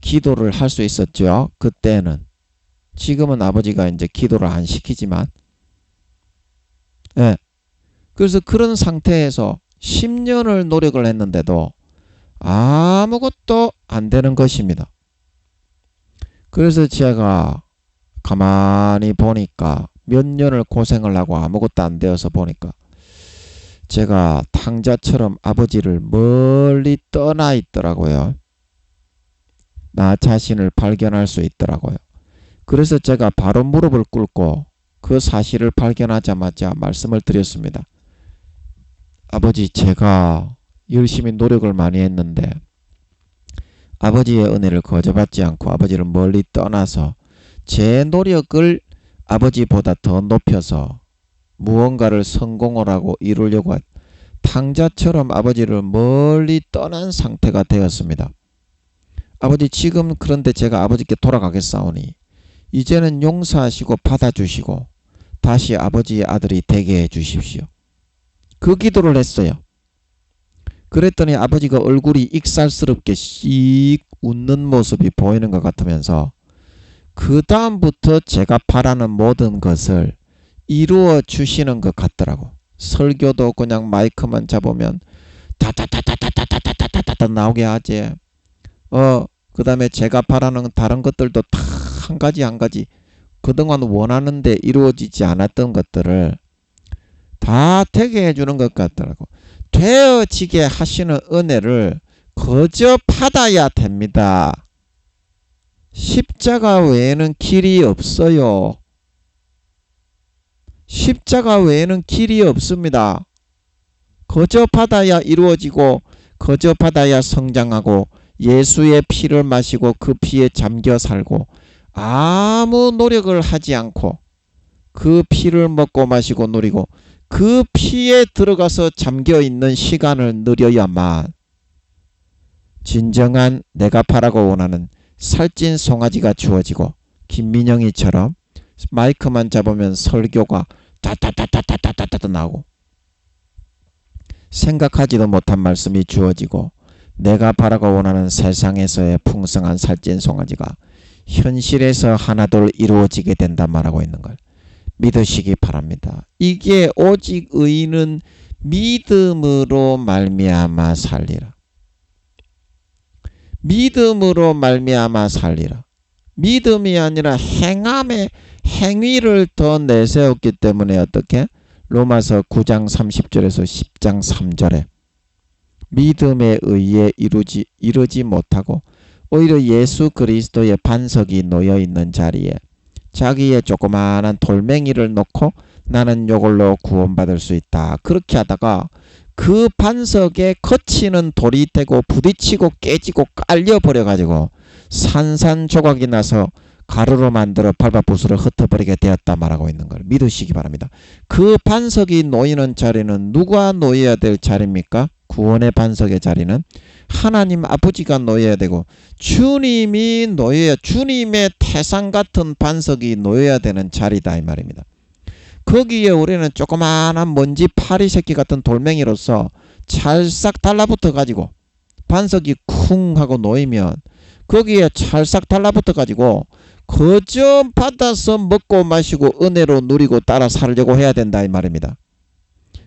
기도를 할 수 있었죠. 그때는. 지금은 아버지가 이제 기도를 안 시키지만. 그래서 그런 상태에서 10년을 노력을 했는데도 아무것도 안 되는 것입니다. 그래서 제가 가만히 보니까 몇 년을 고생을 하고 아무것도 안 되어서 보니까 제가 탕자처럼 아버지를 멀리 떠나 있더라고요. 나 자신을 발견할 수 있더라고요. 그래서 제가 바로 무릎을 꿇고 그 사실을 발견하자마자 말씀을 드렸습니다. 아버지, 제가 열심히 노력을 많이 했는데 아버지의 은혜를 거저받지 않고 아버지를 멀리 떠나서 제 노력을 아버지보다 더 높여서 무언가를 성공을 하고 이루려고 한 탕자처럼 아버지를 멀리 떠난 상태가 되었습니다. 아버지, 지금 그런데 제가 아버지께 돌아가겠사오니 이제는 용서하시고 받아주시고 다시 아버지의 아들이 되게 해주십시오. 그 기도를 했어요. 그랬더니 아버지가 얼굴이 익살스럽게 씩 웃는 모습이 보이는 것 같으면서 그 다음부터 제가 바라는 모든 것을 이루어 주시는 것 같더라고. 설교도 그냥 마이크만 잡으면 다다다다다다다다다다 나오게 하지. 그 다음에 제가 바라는 다른 것들도 다 한 가지 한 가지 그동안 원하는데 이루어지지 않았던 것들을 다 되게 해주는 것 같더라고. 되어지게 하시는 은혜를 거저 받아야 됩니다. 십자가 외에는 길이 없어요. 십자가 외에는 길이 없습니다. 거저 받아야 이루어지고 거저 받아야 성장하고 예수의 피를 마시고 그 피에 잠겨 살고 아무 노력을 하지 않고 그 피를 먹고 마시고 누리고 그 피에 들어가서 잠겨있는 시간을 누려야만 진정한 내가 바라고 원하는 살찐 송아지가 주어지고 김민영이처럼 마이크만 잡으면 설교가 다다다다다다다다 나오고 생각하지도 못한 말씀이 주어지고 내가 바라고 원하는 세상에서의 풍성한 살찐 송아지가 현실에서 하나둘 이루어지게 된다 말하고 있는 걸 믿으시기 바랍니다. 이게 오직 의인은 믿음으로 말미암아 살리라. 믿음으로 말미암아 살리라. 믿음이 아니라 행함의 행위를 더 내세웠기 때문에 어떻게? 로마서 9장 30절에서 10장 3절에 믿음에 의해 이루지 못하고 오히려 예수 그리스도의 반석이 놓여있는 자리에 자기의 조그마한 돌멩이를 놓고 나는 이걸로 구원받을 수 있다. 그렇게 하다가 그 반석에 거치는 돌이 되고 부딪히고 깨지고 깔려버려가지고 산산조각이 나서 가루로 만들어 밟아부스러 흩어버리게 되었다 말하고 있는 걸 믿으시기 바랍니다. 그 반석이 놓이는 자리는 누가 놓여야 될 자리입니까? 구원의 반석의 자리는 하나님 아버지가 놓여야 되고 주님이 놓여야 주님의 태산 같은 반석이 놓여야 되는 자리다 이 말입니다. 거기에 우리는 조그마한 먼지 파리 새끼 같은 돌멩이로서 찰싹 달라붙어 가지고 반석이 쿵 하고 놓이면 거기에 찰싹 달라붙어 가지고 그저 받아서 먹고 마시고 은혜로 누리고 따라 살려고 해야 된다 이 말입니다.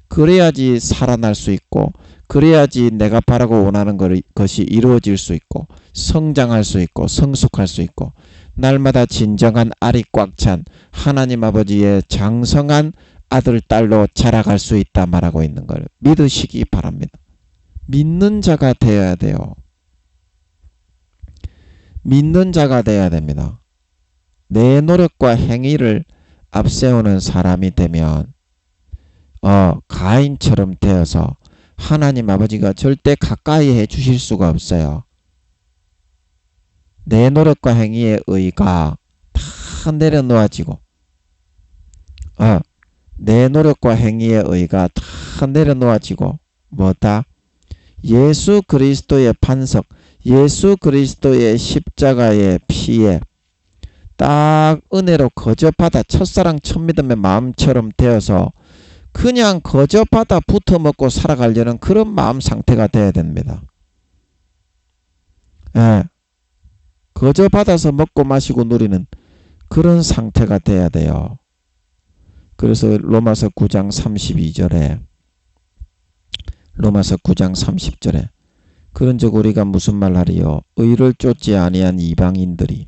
그래야지 살아날 수 있고, 그래야지 내가 바라고 원하는 것이 이루어질 수 있고, 성장할 수 있고, 성숙할 수 있고, 날마다 진정한 알이 꽉 찬 하나님 아버지의 장성한 아들 딸로 자라갈 수 있다 말하고 있는 걸 믿으시기 바랍니다. 믿는 자가 되어야 돼요. 믿는 자가 되어야 됩니다. 내 노력과 행위를 앞세우는 사람이 되면 가인처럼 되어서 하나님 아버지가 절대 가까이 해 주실 수가 없어요. 내 노력과 행위의 의가 다 내려놓아지고 내 노력과 행위의 의가 다 내려놓아지고 뭐다? 예수 그리스도의 반석, 예수 그리스도의 십자가의 피에 딱 은혜로 거저 받아 첫사랑 첫믿음의 마음처럼 되어서 그냥 거저 받아 붙어먹고 살아가려는 그런 마음 상태가 되어야 됩니다. 거저 받아서 먹고 마시고 누리는 그런 상태가 돼야 돼요. 그래서 로마서 9장 32절에 로마서 9장 30절에 그런즉 우리가 무슨 말하리요? 의를 쫓지 아니한 이방인들이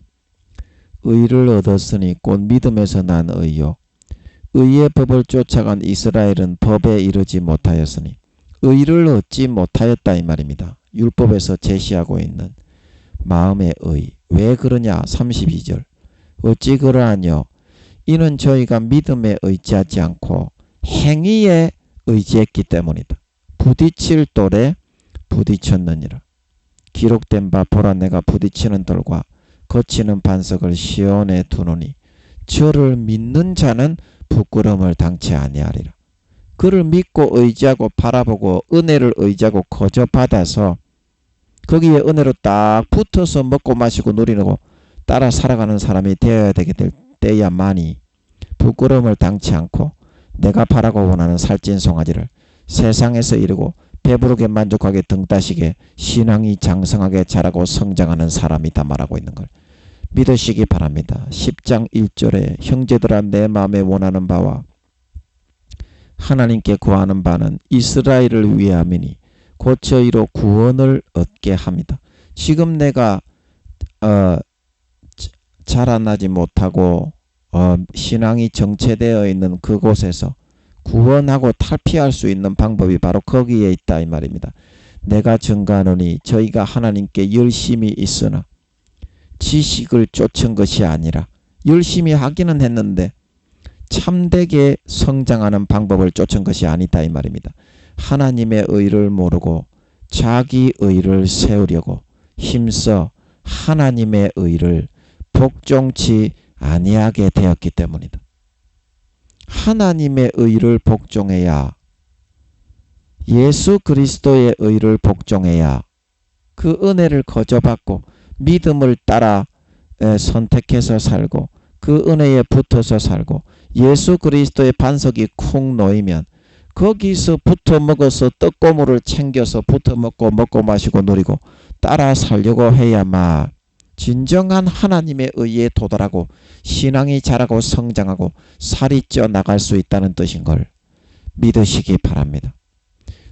의를 얻었으니 곧 믿음에서 난 의요. 의의 법을 쫓아간 이스라엘은 법에 이르지 못하였으니 의를 얻지 못하였다 이 말입니다. 율법에서 제시하고 있는 마음의 의. 왜 그러냐? 32절. 어찌 그러하뇨? 이는 저희가 믿음에 의지하지 않고 행위에 의지했기 때문이다. 부딪힐 돌에 부딪혔느니라. 기록된 바 보라 내가 부딪히는 돌과 거치는 반석을 시온에 두노니 저를 믿는 자는 부끄러움을 당치 아니하리라. 그를 믿고 의지하고 바라보고 은혜를 의지하고 거저 받아서 거기에 은혜로 딱 붙어서 먹고 마시고 누리고 따라 살아가는 사람이 되어야 되게 될 때야만이 부끄러움을 당치 않고 내가 바라고 원하는 살찐 송아지를 세상에서 이루고 배부르게 만족하게 등 따시게 신앙이 장성하게 자라고 성장하는 사람이다 말하고 있는 걸 믿으시기 바랍니다. 10장 1절에 형제들아 내 마음에 원하는 바와 하나님께 구하는 바는 이스라엘을 위함이니 곧 저희로 구원을 얻게 합니다. 지금 내가 자라나지 못하고 신앙이 정체되어 있는 그곳에서 구원하고 탈피할 수 있는 방법이 바로 거기에 있다 이 말입니다. 내가 증거하노니 저희가 하나님께 열심히 있으나 지식을 쫓은 것이 아니라 열심히 하기는 했는데 참되게 성장하는 방법을 쫓은 것이 아니다 이 말입니다. 하나님의 의를 모르고 자기 의를 세우려고 힘써 하나님의 의를 복종치 아니하게 되었기 때문이다. 하나님의 의를 복종해야 예수 그리스도의 의를 복종해야 그 은혜를 거저받고 믿음을 따라 선택해서 살고 그 은혜에 붙어서 살고 예수 그리스도의 반석이 쿵 놓이면 거기서 붙어 먹어서 떡고물을 챙겨서 붙어 먹고 마시고 누리고 따라 살려고 해야만 진정한 하나님의 의에 도달하고 신앙이 자라고 성장하고 살이 쪄 나갈 수 있다는 뜻인 걸 믿으시기 바랍니다.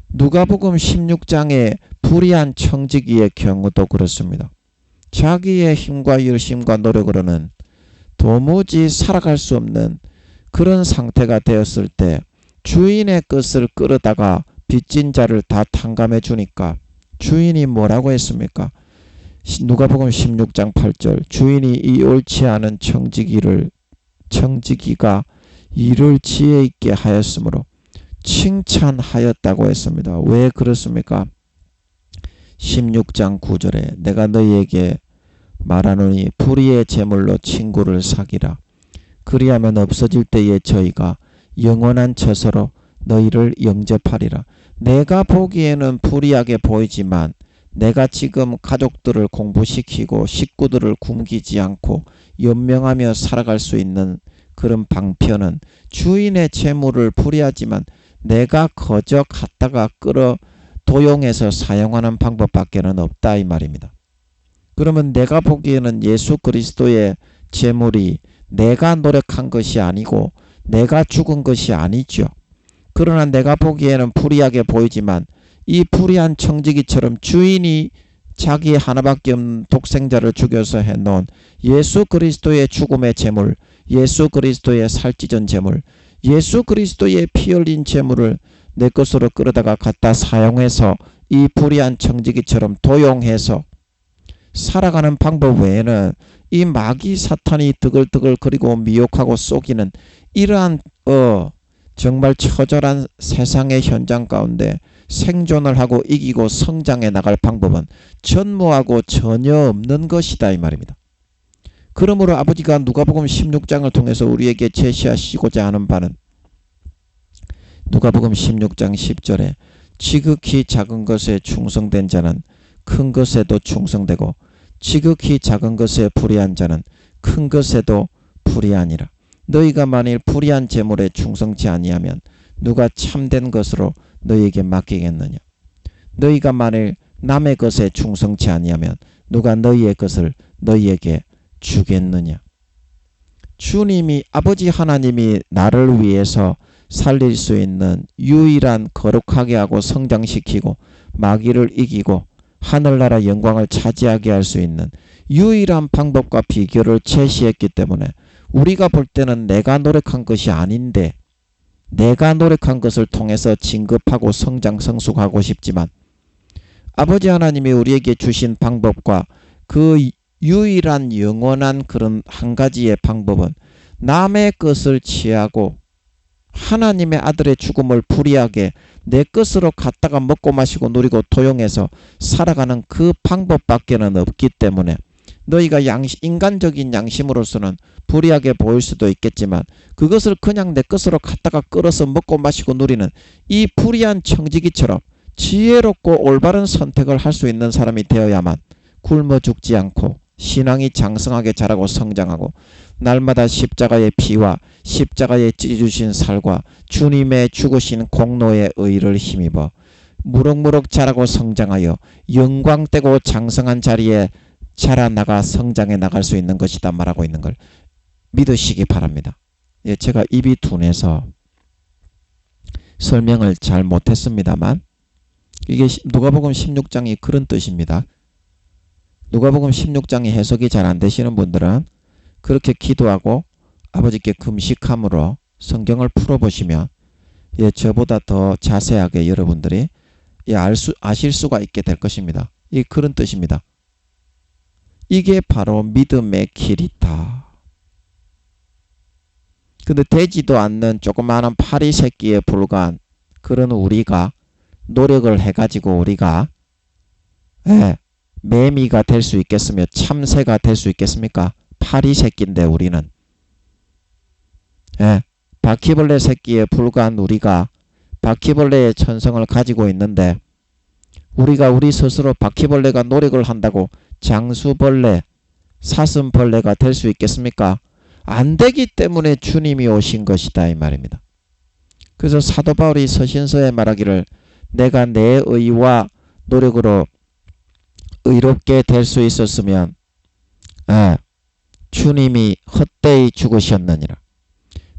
누가복음 16장의 불의한 청지기의 경우도 그렇습니다. 자기의 힘과 열심과 노력으로는 도무지 살아갈 수 없는 그런 상태가 되었을 때 주인의 것을 끌어다가 빚진 자를 다 탕감해 주니까 주인이 뭐라고 했습니까? 누가복음 16장 8절 주인이 이 옳지 않은 청지기가 일을 지혜 있게 하였으므로 칭찬하였다고 했습니다. 왜 그렇습니까? 16장 9절에 내가 너희에게 말하노니 불의의 제물로 친구를 사기라. 그리하면 없어질 때에 저희가 영원한 처소로 너희를 영접하리라. 내가 보기에는 불의하게 보이지만 내가 지금 가족들을 공부시키고 식구들을 굶기지 않고 연명하며 살아갈 수 있는 그런 방편은 주인의 재물을 불의하지만 내가 거저 갖다가 끌어 도용해서 사용하는 방법밖에는 없다 이 말입니다. 그러면 내가 보기에는 예수 그리스도의 제물이 내가 노력한 것이 아니고 내가 죽은 것이 아니죠. 그러나 내가 보기에는 불의하게 보이지만 이 불의한 청지기처럼 주인이 자기 하나밖에 없는 독생자를 죽여서 해놓은 예수 그리스도의 죽음의 제물, 예수 그리스도의 살찌전 제물, 예수 그리스도의 피 흘린 제물을 내 것으로 끌어다가 갖다 사용해서 이 불의한 청지기처럼 도용해서 살아가는 방법 외에는 이 마귀 사탄이 드글드글거리고 미혹하고 속이는 이러한 정말 처절한 세상의 현장 가운데 생존을 하고 이기고 성장해 나갈 방법은 전무하고 전혀 없는 것이다 이 말입니다. 그러므로 아버지가 누가복음 16장을 통해서 우리에게 제시하시고자 하는 바는 누가복음 16장 10절에 지극히 작은 것에 충성된 자는 큰 것에도 충성되고 지극히 작은 것에 불의한 자는 큰 것에도 불의하니라. 너희가 만일 불의한 제물에 충성치 아니하면 누가 참된 것으로 너희에게 맡기겠느냐. 너희가 만일 남의 것에 충성치 아니하면 누가 너희의 것을 너희에게 주겠느냐. 주님이 아버지 하나님이 나를 위해서 살릴 수 있는 유일한 거룩하게 하고 성장시키고 마귀를 이기고 하늘나라 영광을 차지하게 할 수 있는 유일한 방법과 비결을 제시했기 때문에 우리가 볼 때는 내가 노력한 것이 아닌데 내가 노력한 것을 통해서 진급하고 성장 성숙하고 싶지만 아버지 하나님이 우리에게 주신 방법과 그 유일한 영원한 그런 한 가지의 방법은 남의 것을 취하고 하나님의 아들의 죽음을 불의하게 내 것으로 갖다가 먹고 마시고 누리고 도용해서 살아가는 그 방법밖에는 없기 때문에 너희가 인간적인 양심으로서는 불의하게 보일 수도 있겠지만 그것을 그냥 내 것으로 갖다가 끌어서 먹고 마시고 누리는 이 불의한 청지기처럼 지혜롭고 올바른 선택을 할 수 있는 사람이 되어야만 굶어 죽지 않고 신앙이 장성하게 자라고 성장하고 날마다 십자가의 피와 십자가의 찢어주신 살과 주님의 죽으신 공로의 의를 힘입어 무럭무럭 자라고 성장하여 영광되고 장성한 자리에 자라나가 성장해 나갈 수 있는 것이다 말하고 있는 걸 믿으시기 바랍니다. 예, 제가 입이 둔해서 설명을 잘 못했습니다만 이게 누가복음 16장이 그런 뜻입니다. 누가복음 16장이 해석이 잘 안 되시는 분들은 그렇게 기도하고 아버지께 금식함으로 성경을 풀어보시면 예, 저보다 더 자세하게 여러분들이 예, 아실 수가 있게 될 것입니다. 이 그런 뜻입니다. 이게 바로 믿음의 길이다. 근데 되지도 않는 조그마한 파리 새끼에 불과한 그런 우리가 노력을 해가지고 우리가 예, 매미가 될 수 있겠으며 참새가 될 수 있겠습니까? 파리 새끼인데 우리는 예, 바퀴벌레 새끼에 불과한 우리가 바퀴벌레의 천성을 가지고 있는데 우리가 우리 스스로 바퀴벌레가 노력을 한다고 장수벌레, 사슴벌레가 될 수 있겠습니까? 안 되기 때문에 주님이 오신 것이다 이 말입니다. 그래서 사도 바울이 서신서에 말하기를 내가 내 의와 노력으로 의롭게 될 수 있었으면 주님이 헛되이 죽으셨느니라.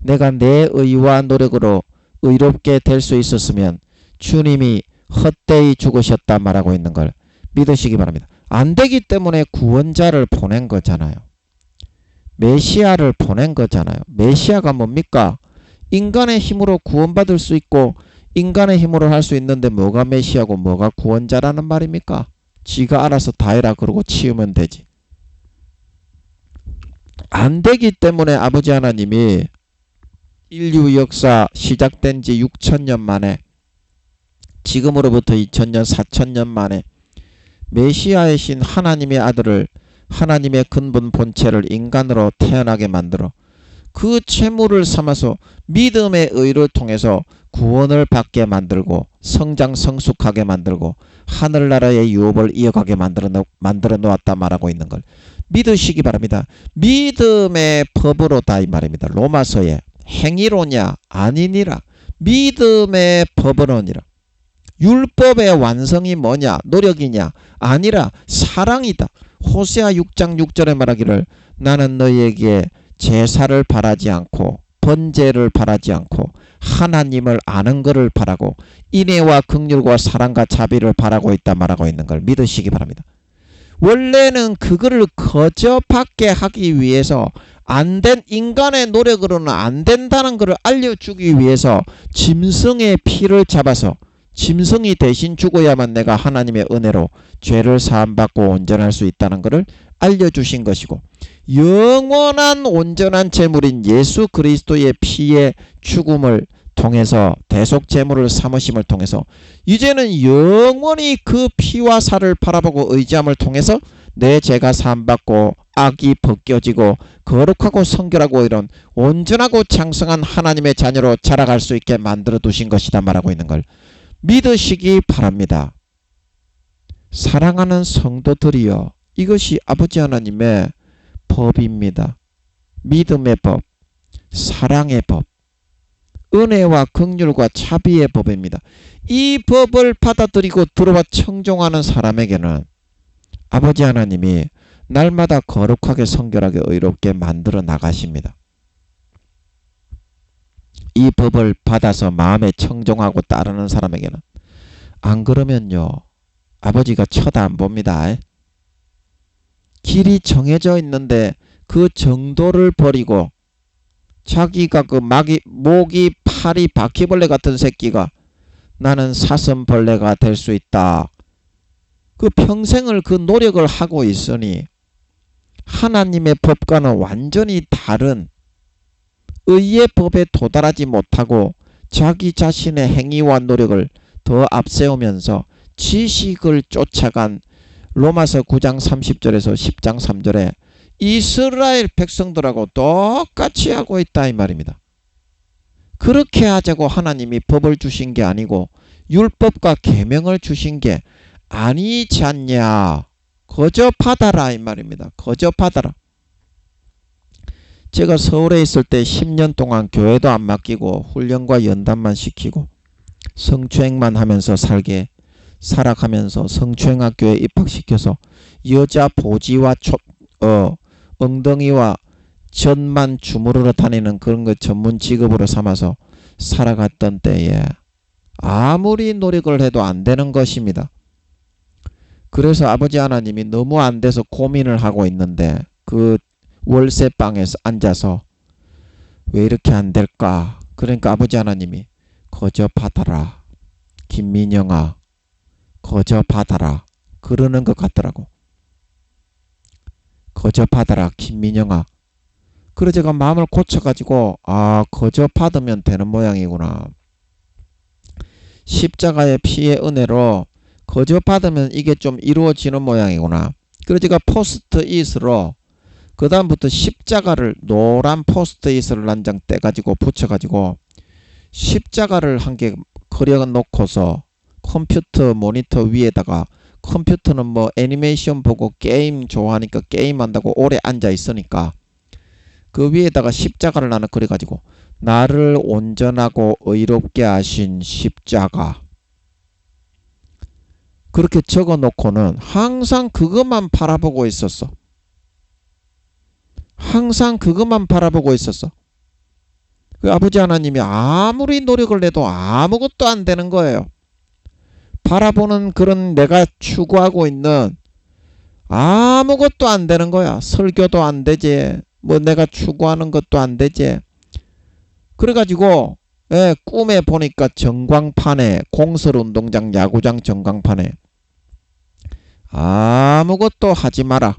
내가 내 의와 노력으로 의롭게 될 수 있었으면 주님이 헛되이 죽으셨다 말하고 있는 걸 믿으시기 바랍니다. 안 되기 때문에 구원자를 보낸 거잖아요. 메시아를 보낸 거잖아요. 메시아가 뭡니까? 인간의 힘으로 구원받을 수 있고 인간의 힘으로 할 수 있는데 뭐가 메시아고 뭐가 구원자라는 말입니까? 지가 알아서 다 해라 그러고 치우면 되지. 안 되기 때문에 아버지 하나님이 인류 역사 시작된 지 6천년 만에 지금으로부터 2000년 4000년 만에 메시아의 신 하나님의 아들을 하나님의 근본 본체를 인간으로 태어나게 만들어 그 채물을 삼아서 믿음의 의를 통해서 구원을 받게 만들고 성장 성숙하게 만들고 하늘나라의 유업을 이어가게 만들어 놓았다 말하고 있는 걸 믿으시기 바랍니다. 믿음의 법으로다 이 말입니다. 로마서에 행위로냐 아니니라 믿음의 법으로니라. 율법의 완성이 뭐냐? 노력이냐? 아니라 사랑이다. 호세아 6장 6절에 말하기를 나는 너희에게 제사를 바라지 않고 번제를 바라지 않고 하나님을 아는 것을 바라고 인애와 긍휼과 사랑과 자비를 바라고 있다 말하고 있는 걸 믿으시기 바랍니다. 원래는 그거를 거저 받게 하기 위해서 안된 인간의 노력으로는 안 된다는 것을 알려주기 위해서 짐승의 피를 잡아서 짐승이 대신 죽어야만 내가 하나님의 은혜로 죄를 사함받고 온전할 수 있다는 것을 알려주신 것이고 영원한 온전한 제물인 예수 그리스도의 피의 죽음을 통해서 대속 제물을 삼으심을 통해서 이제는 영원히 그 피와 살을 바라보고 의지함을 통해서 내 죄가 사함받고 악이 벗겨지고 거룩하고 성결하고 이런 온전하고 장성한 하나님의 자녀로 자라갈 수 있게 만들어 두신 것이다 말하고 있는 걸 믿으시기 바랍니다. 사랑하는 성도들이여, 이것이 아버지 하나님의 법입니다. 믿음의 법, 사랑의 법, 은혜와 긍휼과 자비의 법입니다. 이 법을 받아들이고 들어와 청종하는 사람에게는 아버지 하나님이 날마다 거룩하게 성결하게 의롭게 만들어 나가십니다. 이 법을 받아서 마음에 청종하고 따르는 사람에게는 안 그러면요 아버지가 쳐다 안 봅니다. 길이 정해져 있는데 그 정도를 버리고 자기가 그 모기 파리 바퀴벌레 같은 새끼가 나는 사슴벌레가 될 수 있다. 그 평생을 그 노력을 하고 있으니 하나님의 법과는 완전히 다른 의의 법에 도달하지 못하고 자기 자신의 행위와 노력을 더 앞세우면서 지식을 쫓아간 로마서 9장 30절에서 10장 3절에 이스라엘 백성들하고 똑같이 하고 있다 이 말입니다. 그렇게 하자고 하나님이 법을 주신 게 아니고 율법과 계명을 주신 게 아니지 않냐. 거저 받아라 이 말입니다. 거저 받아라. 제가 서울에 있을 때 10년 동안 교회도 안 맡기고 훈련과 연단만 시키고 성추행만 하면서 살아가면서 성추행학교에 입학시켜서 여자 보지와 엉덩이와 전만 주무르러 다니는 그런 거 전문 직업으로 삼아서 살아갔던 때에 아무리 노력을 해도 안 되는 것입니다. 그래서 아버지 하나님이 너무 안 돼서 고민을 하고 있는데 그 월세방에서 앉아서 왜 이렇게 안 될까? 그러니까 아버지 하나님이 거저 받아라. 김민영아 거저 받아라. 그러는 것 같더라고. 거저 받아라 김민영아. 그래서 제가 마음을 고쳐가지고 거저 받으면 되는 모양이구나. 십자가의 피의 은혜로 거저 받으면 이게 좀 이루어지는 모양이구나. 그래서 제가 포스트잇으로 그 다음부터 십자가를 노란 포스트잇을 한 장 떼가지고 붙여가지고 십자가를 한 개 그려놓고서 컴퓨터 모니터 위에다가 컴퓨터는 뭐 애니메이션 보고 게임 좋아하니까 게임한다고 오래 앉아 있으니까 그 위에다가 십자가를 나는 그려가지고 나를 온전하고 의롭게 하신 십자가 그렇게 적어 놓고는 항상 그것만 바라보고 있었어. 항상 그것만 바라보고 있었어. 그 아버지 하나님이 아무리 노력을 해도 아무것도 안 되는 거예요. 바라보는 그런 내가 추구하고 있는 아무것도 안 되는 거야. 설교도 안 되지. 뭐 내가 추구하는 것도 안 되지. 그래가지고 꿈에 보니까 전광판에 공설운동장 야구장 전광판에 아무것도 하지 마라.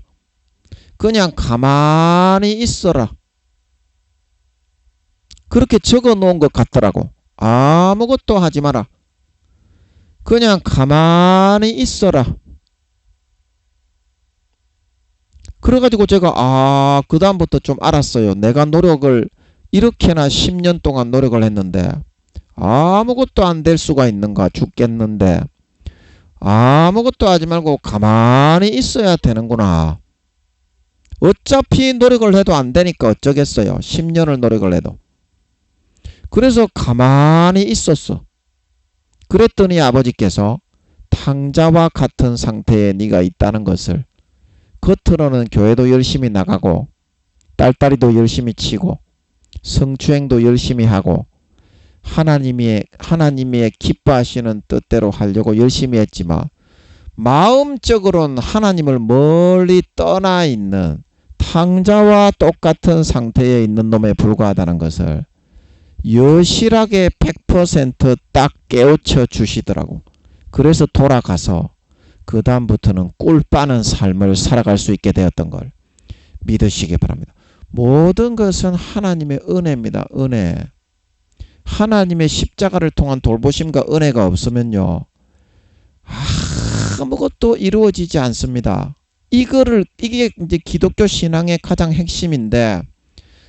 그냥 가만히 있어라. 그렇게 적어 놓은 것 같더라고. 아무것도 하지 마라. 그냥 가만히 있어라. 그래가지고 제가 그 다음부터 좀 알았어요. 내가 노력을 이렇게나 10년 동안 노력을 했는데 아무것도 안 될 수가 있는가. 죽겠는데 아무것도 하지 말고 가만히 있어야 되는구나. 어차피 노력을 해도 안 되니까 어쩌겠어요. 10년을 노력을 해도. 그래서 가만히 있었어. 그랬더니 아버지께서 탕자와 같은 상태에 네가 있다는 것을, 겉으로는 교회도 열심히 나가고 딸딸이도 열심히 치고 성추행도 열심히 하고 하나님의 기뻐하시는 뜻대로 하려고 열심히 했지만 마음적으로는 하나님을 멀리 떠나 있는 탕자와 똑같은 상태에 있는 놈에 불과하다는 것을 여실하게 100% 깨우쳐 주시더라고. 그래서 돌아가서 그 다음부터는 꿀 빠는 삶을 살아갈 수 있게 되었던 걸 믿으시기 바랍니다. 모든 것은 하나님의 은혜입니다. 은혜. 하나님의 십자가를 통한 돌보심과 은혜가 없으면요, 아무것도 이루어지지 않습니다. 이게 이제 기독교 신앙의 가장 핵심인데,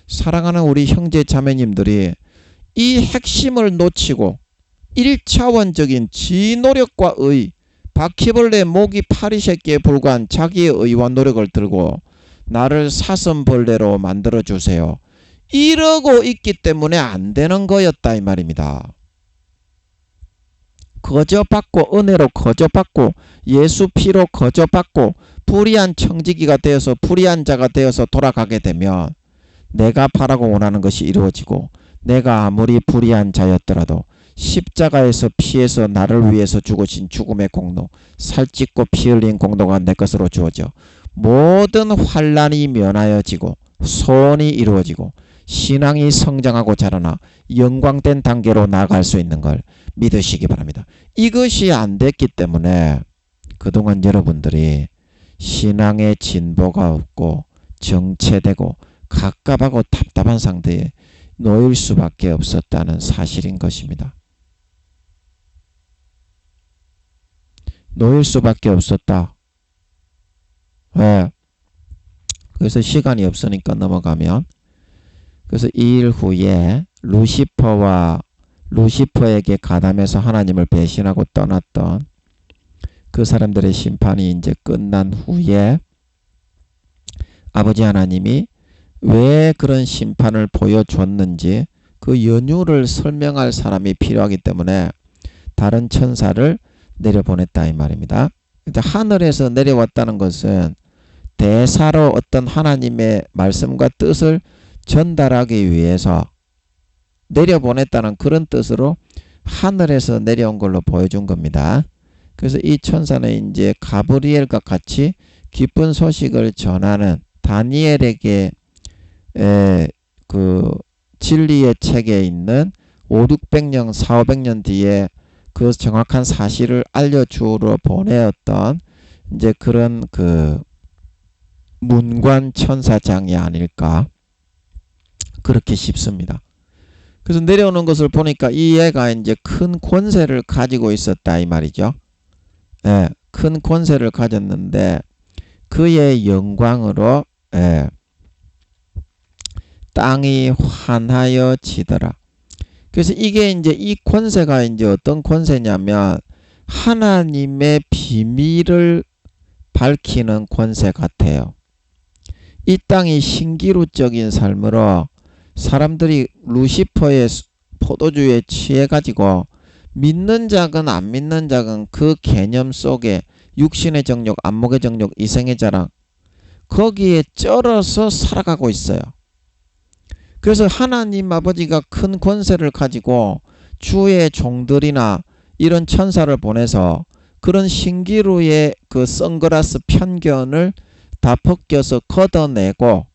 사랑하는 우리 형제 자매님들이 이 핵심을 놓치고 1차원적인 지 노력과 의, 바퀴벌레 모기 파리새끼에 불과한 자기의 의와 노력을 들고 나를 사슴벌레로 만들어주세요, 이러고 있기 때문에 안 되는 거였다 이 말입니다. 거저받고 은혜로 거저받고 예수 피로 거저받고 불의한 청지기가 되어서 불의한 자가 되어서 돌아가게 되면 내가 바라고 원하는 것이 이루어지고, 내가 아무리 불의한 자였더라도 십자가에서 피해서 나를 위해서 죽으신 죽음의 공로, 살찢고 피 흘린 공로가 내 것으로 주어져 모든 환난이 면하여지고 소원이 이루어지고 신앙이 성장하고 자라나 영광된 단계로 나아갈 수 있는 걸 믿으시기 바랍니다. 이것이 안 됐기 때문에 그동안 여러분들이 신앙의 진보가 없고 정체되고 갑갑하고 답답한 상태에 놓일 수밖에 없었다는 사실인 것입니다. 놓일 수밖에 없었다. 왜? 그래서 시간이 없으니까 넘어가면, 그래서 이 일 후에 루시퍼에게 가담해서 하나님을 배신하고 떠났던 그 사람들의 심판이 이제 끝난 후에 아버지 하나님이 왜 그런 심판을 보여줬는지 그 연유를 설명할 사람이 필요하기 때문에 다른 천사를 내려보냈다 이 말입니다. 하늘에서 내려왔다는 것은 대사로 어떤 하나님의 말씀과 뜻을 전달하기 위해서 내려보냈다는 그런 뜻으로 하늘에서 내려온 걸로 보여준 겁니다. 그래서 이 천사는 이제 가브리엘과 같이 기쁜 소식을 전하는 다니엘에게 그 진리의 책에 있는 500-600년 400-500년 뒤에 그 정확한 사실을 알려주러 보내었던 이제 그런 그 문관 천사장이 아닐까 그렇게 싶습니다. 그래서 내려오는 것을 보니까 이 애가 이제 큰 권세를 가지고 있었다 이 말이죠. 예, 큰 권세를 가졌는데 그의 영광으로 땅이 환하여지더라. 그래서 이게 이제 이 권세가 이제 어떤 권세냐면 하나님의 비밀을 밝히는 권세 같아요. 이 땅이 신기루적인 삶으로 사람들이 루시퍼의 포도주에 취해가지고 믿는 자건 안 믿는 자건 그 개념 속에 육신의 정욕, 안목의 정욕, 이생의 자랑 거기에 쩔어서 살아가고 있어요. 그래서 하나님 아버지가 큰 권세를 가지고 주의 종들이나 이런 천사를 보내서 그런 신기루의 그 선글라스 편견을 다 벗겨서 걷어내고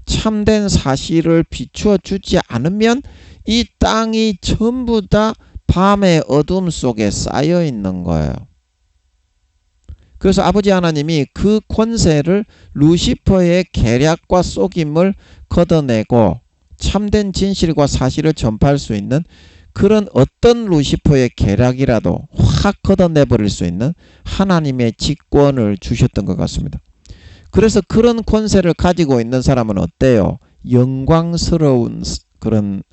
참된 사실을 비추어 주지 않으면 이 땅이 전부 다 밤의 어둠 속에 쌓여 있는 거예요. 그래서 아버지 하나님이 그 권세를 루시퍼의 계략과 속임을 걷어내고 참된 진실과 사실을 전파할 수 있는 그런 어떤 루시퍼의 계략이라도 확 걷어내버릴 수 있는 하나님의 직권을 주셨던 것 같습니다. 그래서 그런 권세를 가지고 있는 사람은 어때요? 영광스러운 그런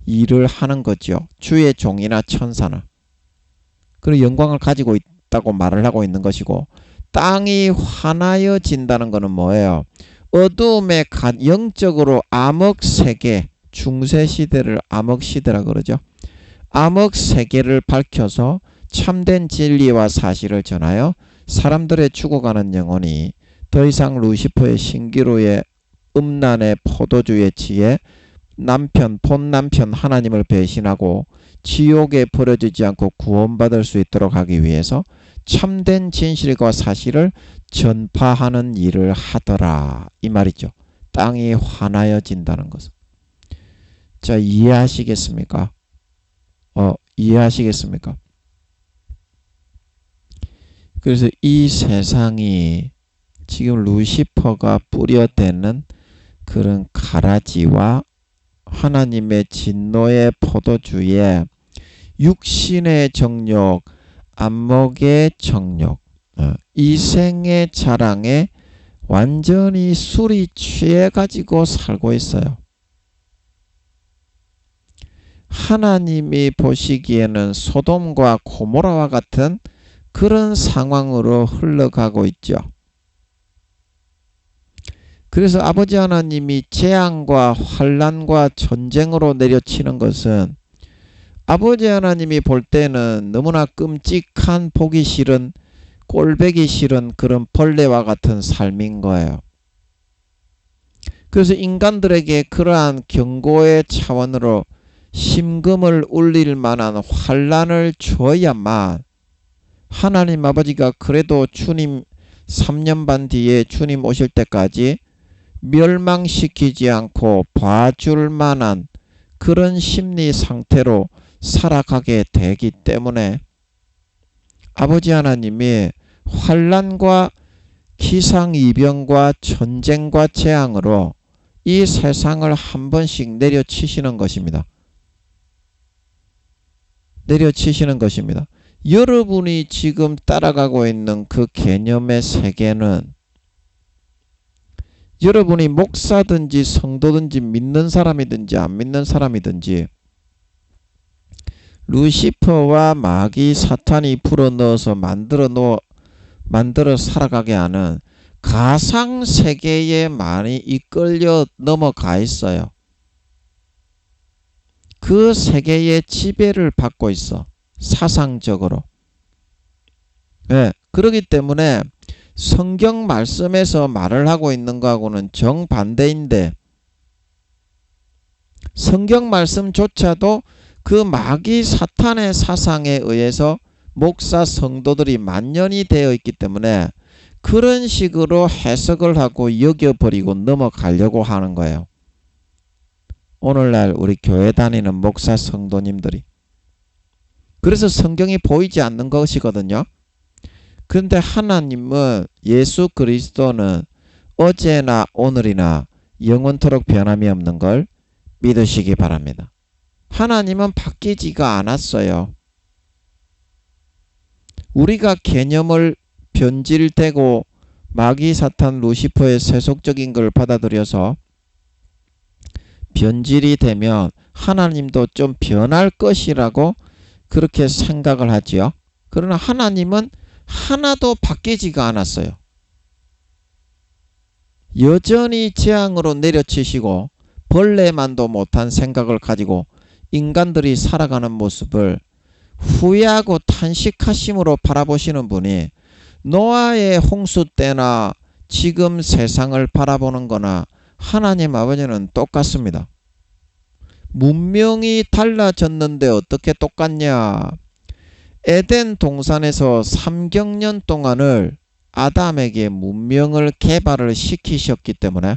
일을 하는 거죠. 주의 종이나 천사나. 그런 영광을 가지고 있다고 말을 하고 있는 것이고, 땅이 환하여진다는 것은 뭐예요? 어두움의 영적으로 암흑세계, 중세시대를 암흑시대라 그러죠. 암흑 세계를 밝혀서 참된 진리와 사실을 전하여 사람들의 죽어가는 영혼이 더 이상 루시퍼의 신기루의 음란의 포도주에 취해 본 남편 하나님을 배신하고 지옥에 버려지지 않고 구원받을 수 있도록 하기 위해서 참된 진실과 사실을 전파하는 일을 하더라, 이 말이죠. 땅이 환하여진다는 것은. 자, 이해하시겠습니까? 이해하시겠습니까? 그래서 이 세상이 지금 루시퍼가 뿌려대는 그런 가라지와 하나님의 진노의 포도주에 육신의 정욕, 안목의 정욕, 이생의 자랑에 완전히 술이 취해가지고 살고 있어요. 하나님이 보시기에는 소돔과 고모라와 같은 그런 상황으로 흘러가고 있죠. 그래서 아버지 하나님이 재앙과 환난과 전쟁으로 내려치는 것은 아버지 하나님이 볼 때는 너무나 끔찍한, 보기 싫은, 꼴보기 싫은 그런 벌레와 같은 삶인 거예요. 그래서 인간들에게 그러한 경고의 차원으로 심금을 울릴 만한 환난을 줘야만 하나님 아버지가 그래도 주님 3년 반 뒤에 주님 오실 때까지 멸망시키지 않고 봐줄 만한 그런 심리 상태로 살아가게 되기 때문에 아버지 하나님이 환난과 기상이병과 전쟁과 재앙으로 이 세상을 한 번씩 내려치시는 것입니다. 내려치시는 것입니다. 여러분이 지금 따라가고 있는 그 개념의 세계는 여러분이 목사든지 성도든지 믿는 사람이든지 안 믿는 사람이든지 루시퍼와 마귀 사탄이 불어넣어서 만들어 살아가게 하는 가상세계에 많이 이끌려 넘어가 있어요. 그 세계의 지배를 받고 있어. 사상적으로. 네, 그렇기 때문에 성경 말씀에서 말을 하고 있는 거하고는 정반대인데 성경 말씀조차도 그 마귀 사탄의 사상에 의해서 목사 성도들이 만연이 되어 있기 때문에 그런 식으로 해석을 하고 여겨버리고 넘어가려고 하는 거예요. 오늘날 우리 교회 다니는 목사 성도님들이. 그래서 성경이 보이지 않는 것이거든요. 그런데 하나님은 예수 그리스도는 어제나 오늘이나 영원토록 변함이 없는 걸 믿으시기 바랍니다. 하나님은 바뀌지가 않았어요. 우리가 개념을 변질되고 마귀 사탄 루시퍼의 세속적인 걸 받아들여서 변질이 되면 하나님도 좀 변할 것이라고 그렇게 생각을 하지요. 그러나 하나님은 하나도 바뀌지가 않았어요. 여전히 재앙으로 내려치시고 벌레만도 못한 생각을 가지고 인간들이 살아가는 모습을 후회하고 탄식하심으로 바라보시는 분이 노아의 홍수 때나 지금 세상을 바라보는 거나 하나님 아버지는 똑같습니다. 문명이 달라졌는데 어떻게 똑같냐? 에덴 동산에서 3경년 동안을 아담에게 문명을 개발을 시키셨기 때문에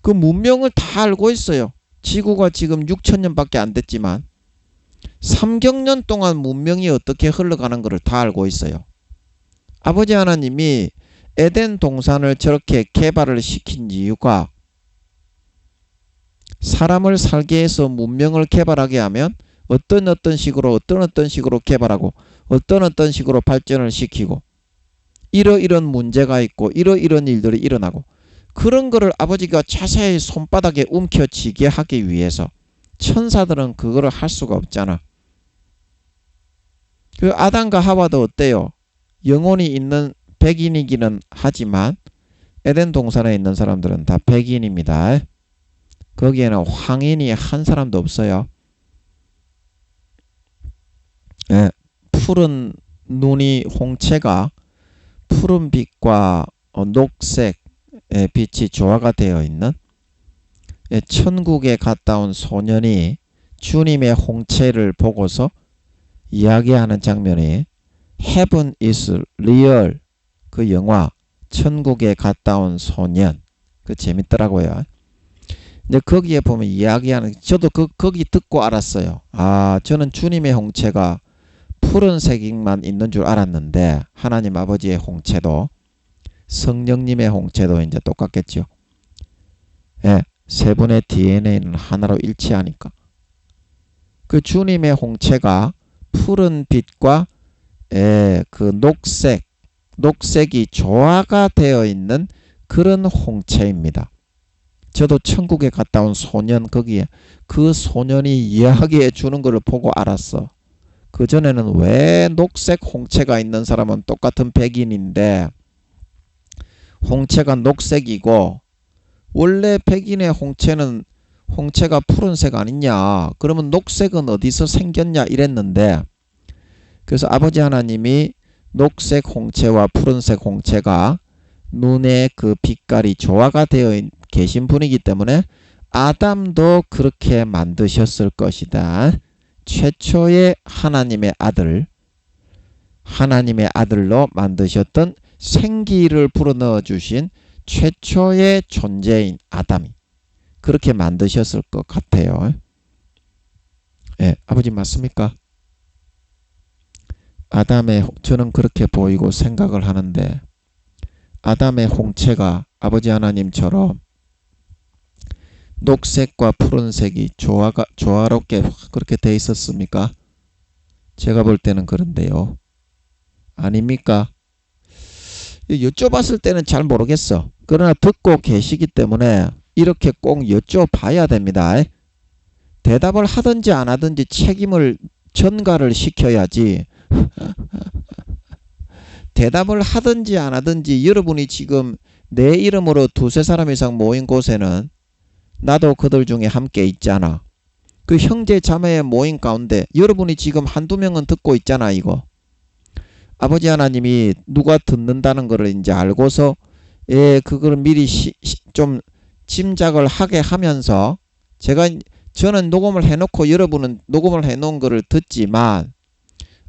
그 문명을 다 알고 있어요. 지구가 지금 6천년밖에 안 됐지만 3경년 동안 문명이 어떻게 흘러가는 것을 다 알고 있어요. 아버지 하나님이 에덴 동산을 저렇게 개발을 시킨 이유가 사람을 살게 해서 문명을 개발하게 하면 어떤 식으로 개발하고 어떤 식으로 발전을 시키고 이런 문제가 있고 이런 일들이 일어나고 그런 거를 아버지가 자세히 손바닥에 움켜쥐게 하기 위해서 천사들은 그거를 할 수가 없잖아. 그 아담과 하와도 어때요? 영혼이 있는 백인이기는 하지만 에덴 동산에 있는 사람들은 다 백인입니다. 거기에는 황인이 한 사람도 없어요. 예, 푸른 눈이 홍채가 푸른 빛과 녹색 빛이 조화가 되어 있는 천국에 갔다 온 소년이 주님의 홍채를 보고서 이야기하는 장면이 Heaven is real 그 영화 천국에 갔다 온 소년 그 재밌더라고요. 근데 거기에 보면 이야기하는 저도 거기 듣고 알았어요. 아, 저는 주님의 홍채가 푸른색만 있는 줄 알았는데 하나님 아버지의 홍채도 성령님의 홍채도 이제 똑같겠죠. 예, 세 분의 DNA는 하나로 일치하니까 그 주님의 홍채가 푸른 빛과 그 녹색이 조화가 되어 있는 그런 홍채입니다. 저도 천국에 갔다 온 소년 거기에 그 소년이 이야기해 주는 것을 보고 알았어. 그전에는 왜 녹색 홍채가 있는 사람은 똑같은 백인인데 홍채가 녹색이고 원래 백인의 홍채가 푸른색 아니냐 그러면 녹색은 어디서 생겼냐 이랬는데 그래서 아버지 하나님이 녹색 홍채와 푸른색 홍채가 눈의 그 빛깔이 조화가 되어 계신 분이기 때문에 아담도 그렇게 만드셨을 것이다. 최초의 하나님의 아들로 만드셨던 생기를 불어넣어 주신 최초의 존재인 아담이 그렇게 만드셨을 것 같아요. 예, 아버지 맞습니까? 저는 그렇게 보이고 생각을 하는데 아담의 홍채가 아버지 하나님처럼 녹색과 푸른색이 조화롭게 그렇게 돼 있었습니까? 제가 볼 때는 그런데요. 아닙니까? 여쭤봤을 때는 잘 모르겠어. 그러나 듣고 계시기 때문에 이렇게 꼭 여쭤봐야 됩니다. 대답을 하든지 안 하든지 책임을 전가를 시켜야지. 대답을 하든지 안 하든지 여러분이 지금 내 이름으로 두세 사람 이상 모인 곳에는 나도 그들 중에 함께 있잖아. 그 형제 자매의 모임 가운데 여러분이 지금 한두 명은 듣고 있잖아 이거. 아버지 하나님이 누가 듣는다는 것을 이제 알고서 그걸 미리 좀 짐작을 하게 하면서 저는 녹음을 해놓고 여러분은 녹음을 해놓은 것을 듣지만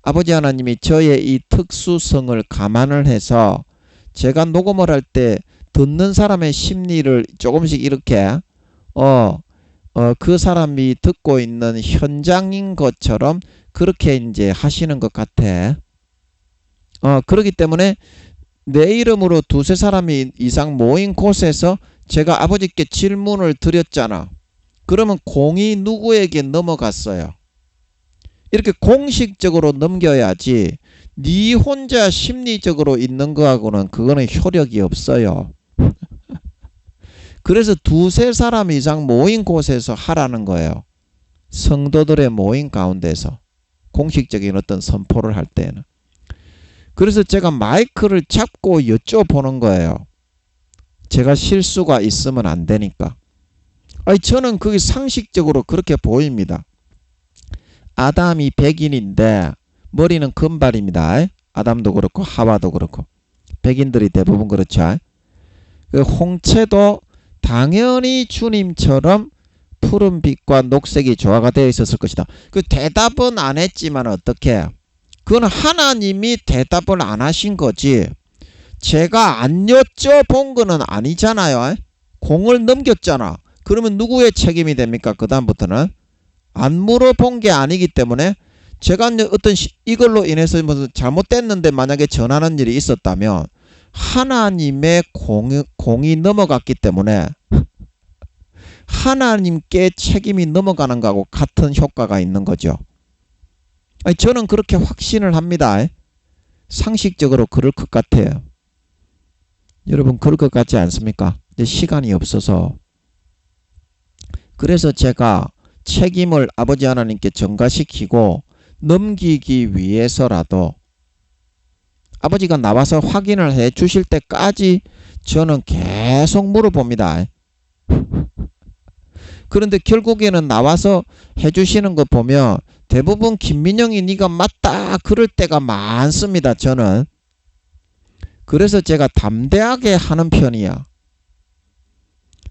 아버지 하나님이 저의 이 특수성을 감안을 해서 제가 녹음을 할 때 듣는 사람의 심리를 조금씩 이렇게 그 사람이 듣고 있는 현장인 것처럼 그렇게 이제 하시는 것 같아. 그렇기 때문에 내 이름으로 두세 사람이 이상 모인 곳에서 제가 아버지께 질문을 드렸잖아. 그러면 공이 누구에게 넘어갔어요? 이렇게 공식적으로 넘겨야지 네 혼자 심리적으로 있는 거하고는 그거는 효력이 없어요. 그래서 두세 사람 이상 모인 곳에서 하라는 거예요. 성도들의 모임 가운데서 공식적인 어떤 선포를 할 때는. 그래서 제가 마이크를 잡고 여쭤보는 거예요. 제가 실수가 있으면 안 되니까. 저는 그게 상식적으로 그렇게 보입니다. 아담이 백인인데 머리는 금발입니다. 아담도 그렇고 하와도 그렇고 백인들이 대부분 그렇죠. 그 홍채도 당연히 주님처럼 푸른 빛과 녹색이 조화가 되어 있었을 것이다. 그 대답은 안 했지만 어떻게? 그건 하나님이 대답을 안 하신 거지. 제가 안 여쭤본 거는 아니잖아요. 공을 넘겼잖아. 그러면 누구의 책임이 됩니까? 그 다음부터는 안 물어본 게 아니기 때문에 제가 어떤 이걸로 인해서 무슨 잘못됐는데 만약에 전하는 일이 있었다면 하나님의 공이 넘어갔기 때문에 하나님께 책임이 넘어가는 거하고 같은 효과가 있는 거죠. 저는 그렇게 확신을 합니다. 상식적으로 그럴 것 같아요. 여러분 그럴 것 같지 않습니까? 이제 시간이 없어서. 그래서 제가 책임을 아버지 하나님께 전가시키고 넘기기 위해서라도 아버지가 나와서 확인을 해 주실 때까지 저는 계속 물어봅니다. 그런데 결국에는 나와서 해 주시는 거 보면 대부분 김민영이 네가 맞다 그럴 때가 많습니다. 저는. 그래서 제가 담대하게 하는 편이야.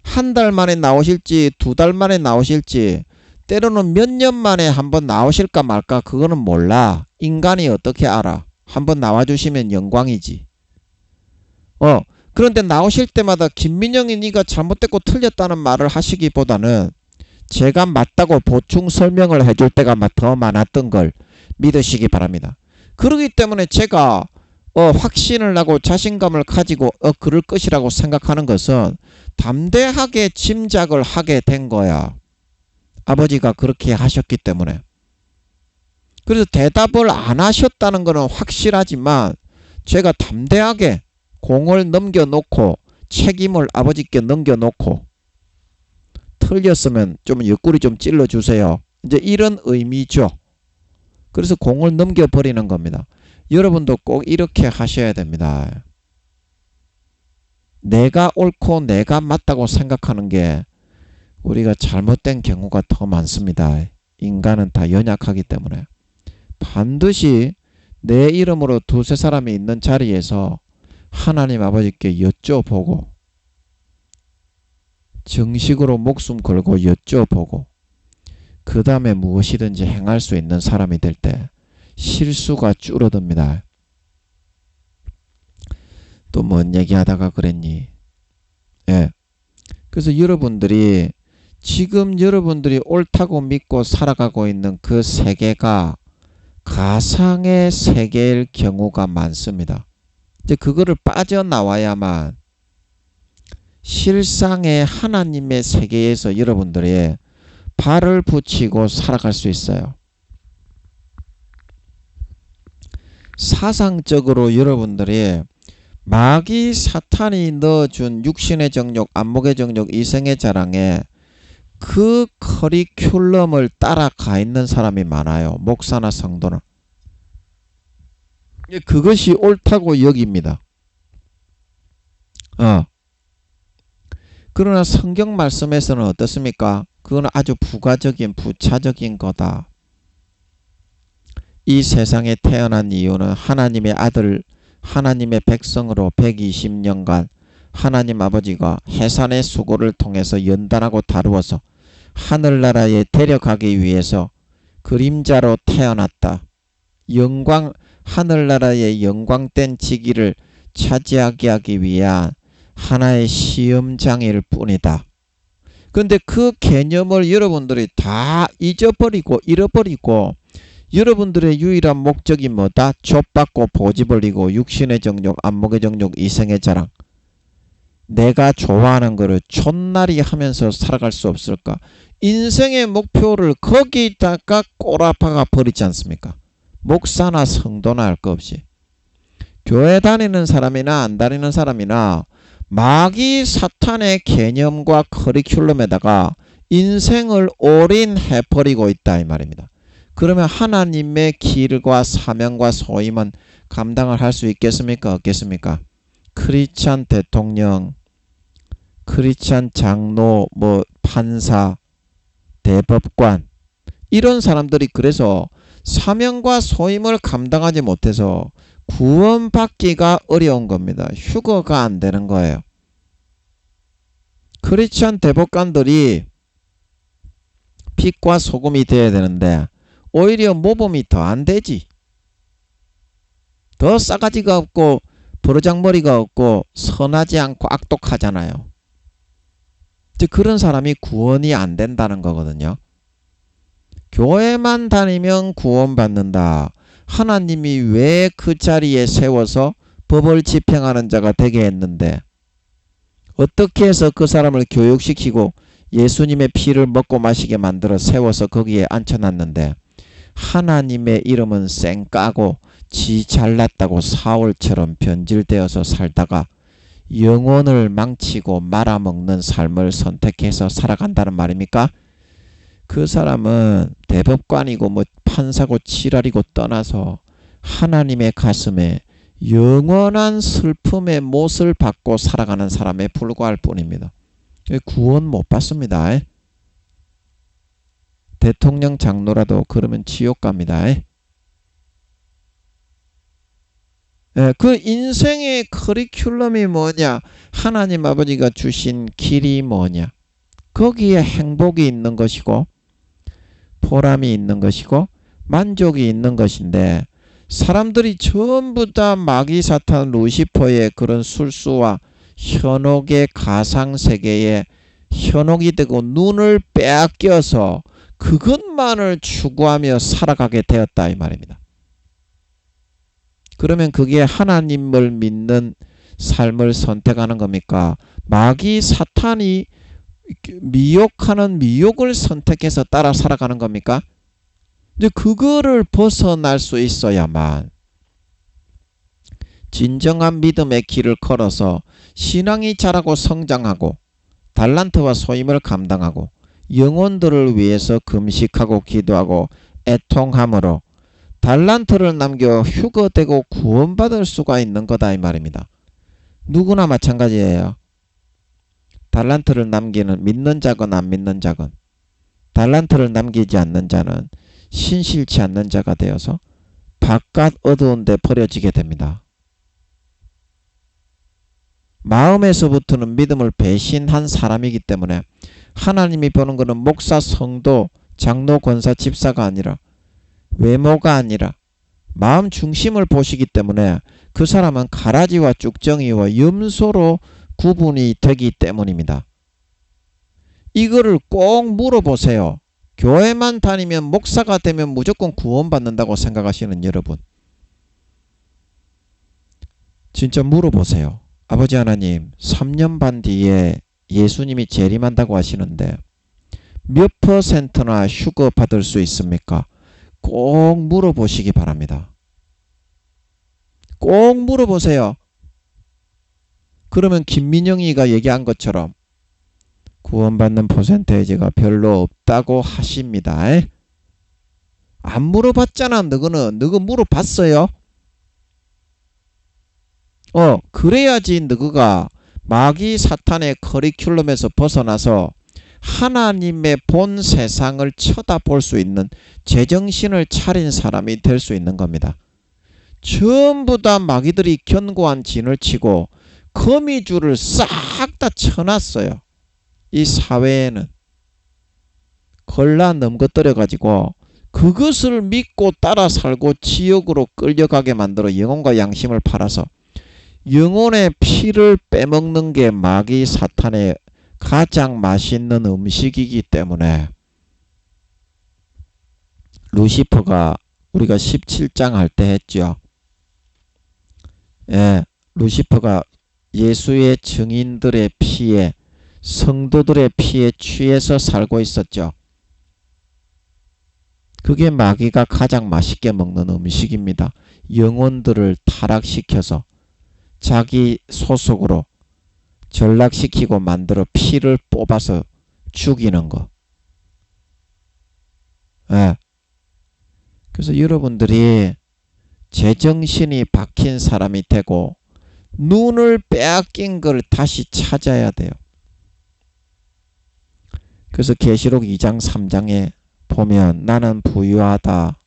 한 달 만에 나오실지 2달 만에 나오실지 때로는 몇 년 만에 한번 나오실까 말까 그거는 몰라. 인간이 어떻게 알아. 한번 나와주시면 영광이지. 그런데 나오실 때마다 김민영이 네가 잘못됐고 틀렸다는 말을 하시기보다는 제가 맞다고 보충 설명을 해줄 때가 더 많았던 걸 믿으시기 바랍니다. 그렇기 때문에 제가 확신을 하고 자신감을 가지고 그럴 것이라고 생각하는 것은 담대하게 짐작을 하게 된 거야. 아버지가 그렇게 하셨기 때문에. 그래서 대답을 안 하셨다는 것은 확실하지만 제가 담대하게 공을 넘겨놓고 책임을 아버지께 넘겨놓고 틀렸으면 좀 옆구리 좀 찔러주세요. 이제 이런 의미죠. 그래서 공을 넘겨버리는 겁니다. 여러분도 꼭 이렇게 하셔야 됩니다. 내가 옳고 내가 맞다고 생각하는 게 우리가 잘못된 경우가 더 많습니다. 인간은 다 연약하기 때문에. 반드시 내 이름으로 2-3 사람이 있는 자리에서 하나님 아버지께 여쭤보고 정식으로 목숨 걸고 여쭤보고 그 다음에 무엇이든지 행할 수 있는 사람이 될 때 실수가 줄어듭니다. 또 뭔 얘기하다가 그랬니? 예. 그래서 여러분들이 지금 여러분들이 옳다고 믿고 살아가고 있는 그 세계가 가상의 세계일 경우가 많습니다. 이제 그거를 빠져나와야만 실상의 하나님의 세계에서 여러분들이 발을 붙이고 살아갈 수 있어요. 사상적으로 여러분들이 마귀 사탄이 넣어준 육신의 정욕, 안목의 정욕, 이생의 자랑에 그 커리큘럼을 따라가 있는 사람이 많아요. 목사나 성도는. 그것이 옳다고 여깁니다. 그러나 성경 말씀에서는 어떻습니까? 그건 아주 부가적인 부차적인 거다. 이 세상에 태어난 이유는 하나님의 아들, 하나님의 백성으로 120년간 하나님 아버지가 해산의 수고를 통해서 연단하고 다루어서 하늘나라에 데려가기 위해서 그림자로 태어났다. 영광, 하늘나라의 영광된 직위를 차지하게 하기 위한 하나의 시험장일 뿐이다. 그런데 그 개념을 여러분들이 다 잊어버리고 잃어버리고 여러분들의 유일한 목적이 뭐다? 좁받고 보지버리고 육신의 정욕, 안목의 정욕, 이생의 자랑. 내가 좋아하는 거를 촌날이 하면서 살아갈 수 없을까? 인생의 목표를 거기다가 꼬라박아 버리지 않습니까? 목사나 성도나 할 것 없이. 교회 다니는 사람이나 안 다니는 사람이나 마귀 사탄의 개념과 커리큘럼에다가 인생을 올인해버리고 있다 이 말입니다. 그러면 하나님의 길과 사명과 소임은 감당을 할 수 있겠습니까? 없겠습니까? 크리스찬 대통령, 크리스찬 장로, 판사, 대법관 이런 사람들이 그래서 사명과 소임을 감당하지 못해서 구원받기가 어려운 겁니다. 휴거가 안 되는 거예요. 크리스찬 대법관들이 빛과 소금이 되어야 되는데 오히려 모범이 더 안 되지. 더 싸가지가 없고 버르장머리가 없고 선하지 않고 악독하잖아요. 그런 사람이 구원이 안 된다는 거거든요. 교회만 다니면 구원받는다. 하나님이 왜 그 자리에 세워서 법을 집행하는 자가 되게 했는데 어떻게 해서 그 사람을 교육시키고 예수님의 피를 먹고 마시게 만들어 세워서 거기에 앉혀놨는데 하나님의 이름은 쌩까고 지 잘났다고 사울처럼 변질되어서 살다가 영혼을 망치고 말아먹는 삶을 선택해서 살아간다는 말입니까? 그 사람은 대법관이고 판사고 지랄이고 떠나서 하나님의 가슴에 영원한 슬픔의 못을 받고 살아가는 사람에 불과할 뿐입니다. 구원 못 받습니다. 대통령 장로라도 그러면 지옥 갑니다. 그 인생의 커리큘럼이 뭐냐? 하나님 아버지가 주신 길이 뭐냐? 거기에 행복이 있는 것이고 보람이 있는 것이고 만족이 있는 것인데, 사람들이 전부 다 마귀 사탄 루시퍼의 그런 술수와 현혹의 가상세계에 현혹이 되고 눈을 빼앗겨서 그것만을 추구하며 살아가게 되었다 이 말입니다. 그러면 그게 하나님을 믿는 삶을 선택하는 겁니까? 마귀 사탄이 미혹하는 미혹을 선택해서 따라 살아가는 겁니까? 이제 그거를 벗어날 수 있어야만 진정한 믿음의 길을 걸어서 신앙이 자라고 성장하고 달란트와 소임을 감당하고 영혼들을 위해서 금식하고 기도하고 애통함으로 달란트를 남겨 휴거되고 구원받을 수가 있는 거다 이 말입니다. 누구나 마찬가지예요. 달란트를 남기는 믿는 자건 안 믿는 자건, 달란트를 남기지 않는 자는 신실치 않는 자가 되어서 바깥 어두운 데 버려지게 됩니다. 마음에서부터는 믿음을 배신한 사람이기 때문에 하나님이 보는 것은 목사, 성도, 장로, 권사, 집사가 아니라 외모가 아니라 마음 중심을 보시기 때문에 그 사람은 가라지와 쭉정이와 염소로 구분이 되기 때문입니다. 이거를 꼭 물어보세요. 교회만 다니면 목사가 되면 무조건 구원받는다고 생각하시는 여러분, 진짜 물어보세요. 아버지 하나님, 3년 반 뒤에 예수님이 재림한다고 하시는데 몇 %나 휴거 받을 수 있습니까? 꼭 물어보시기 바랍니다. 꼭 물어보세요. 그러면 김민영이가 얘기한 것처럼 구원받는 퍼센테이지가 별로 없다고 하십니다. 안 물어봤잖아. 너거는. 너거 물어봤어요? 그래야지 너가 마귀 사탄의 커리큘럼에서 벗어나서 하나님의 본 세상을 쳐다볼 수 있는 제정신을 차린 사람이 될 수 있는 겁니다. 전부 다 마귀들이 견고한 진을 치고 거미줄을 싹 다 쳐놨어요. 이 사회에는 걸라 넘겨뜨려 가지고 그것을 믿고 따라 살고 지옥으로 끌려가게 만들어 영혼과 양심을 팔아서 영혼의 피를 빼먹는 게 마귀 사탄의 가장 맛있는 음식이기 때문에 루시퍼가 우리가 17장 할 때 했죠. 루시퍼가 예수의 증인들의 피에, 성도들의 피에 취해서 살고 있었죠. 그게 마귀가 가장 맛있게 먹는 음식입니다. 영혼들을 타락시켜서 자기 소속으로 전락시키고 만들어 피를 뽑아서 죽이는 거. 그래서 여러분들이 제정신이 박힌 사람이 되고 눈을 빼앗긴 걸 다시 찾아야 돼요. 그래서 계시록 2장 3장에 보면 나는 부유하다,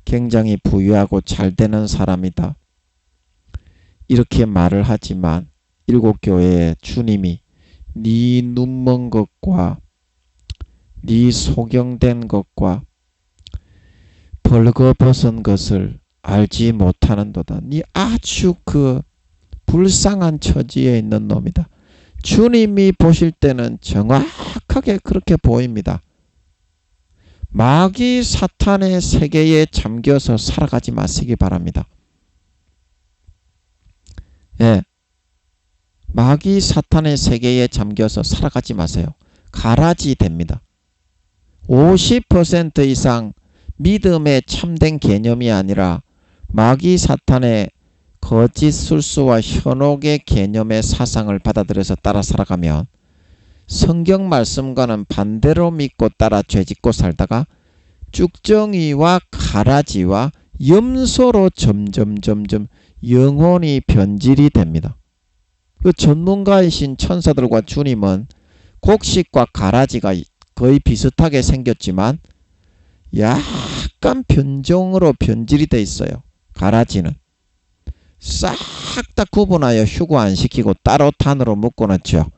굉장히 부유하고 잘 되는 사람이다, 이렇게 말을 하지만 일곱 교회에 주님이 네 눈먼 것과 네 소경된 것과 벌거벗은 것을 알지 못하는도다. 네 아주 그 불쌍한 처지에 있는 놈이다. 주님이 보실 때는 정확하게 그렇게 보입니다. 마귀 사탄의 세계에 잠겨서 살아가지 마시기 바랍니다. 마귀 사탄의 세계에 잠겨서 살아가지 마세요. 가라지 됩니다. 50% 이상 믿음의 참된 개념이 아니라 마귀 사탄의 거짓 술수와 현혹의 개념의 사상을 받아들여서 따라 살아가면 성경 말씀과는 반대로 믿고 따라 죄짓고 살다가 쭉정이와 가라지와 염소로 점점 영혼이 변질이 됩니다. 그 전문가이신 천사들과 주님은 곡식과 가라지가 거의 비슷하게 생겼지만 약간 변종으로 변질이 돼 있어요. 가라지는 싹 다 구분하여 휴고 안 시키고 따로 탄으로 묶어놨죠.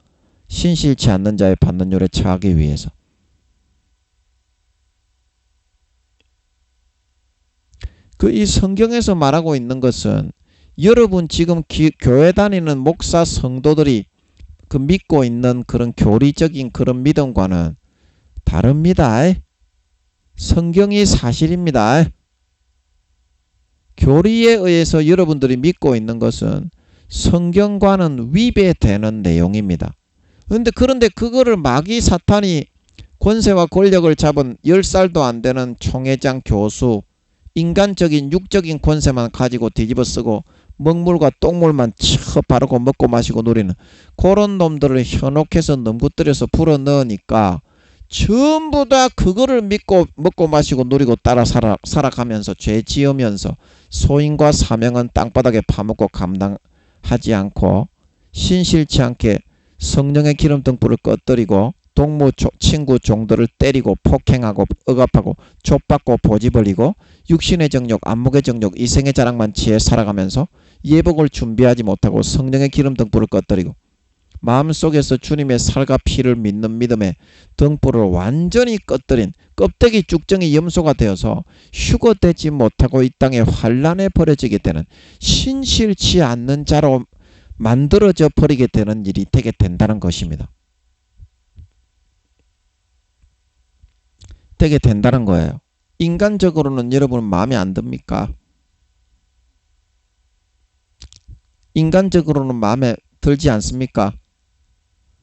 신실치 않는 자의 받는 율에 처하기 위해서. 이 성경에서 말하고 있는 것은 여러분 지금 교회 다니는 목사 성도들이 믿고 있는 그런 교리적인 그런 믿음과는 다릅니다. 성경이 사실입니다. 교리에 의해서 여러분들이 믿고 있는 것은 성경과는 위배되는 내용입니다. 그런데 그거를 마귀 사탄이 권세와 권력을 잡은 10살도 안 되는 총회장 교수, 인간적인 육적인 권세만 가지고 뒤집어 쓰고 먹물과 똥물만 쳐 바르고 먹고 마시고 누리는 그런 놈들을 현혹해서 넘구뜨려서 불어넣으니까 전부 다 그거를 믿고 먹고 마시고 누리고 따라 살아가면서 죄 지으면서 소인과 사명은 땅바닥에 파묻고 감당하지 않고 신실치 않게 성령의 기름 등불을 꺼뜨리고 동무 친구 종들을 때리고 폭행하고 억압하고 족받고 보지벌리고 육신의 정욕, 안목의 정욕, 이생의 자랑만 취해 살아가면서 예복을 준비하지 못하고 성령의 기름 등불을 꺼뜨리고 마음속에서 주님의 살과 피를 믿는 믿음의 등불을 완전히 꺼뜨린 껍데기 쭉정이 염소가 되어서 휴거되지 못하고 이 땅에 환란에 버려지게 되는 신실치 않는 자로 만들어져 버리게 되는 일이 되게 된다는 것입니다. 되게 된다는 거예요. 인간적으로는 여러분 마음에 안 듭니까? 인간적으로는 마음에 들지 않습니까?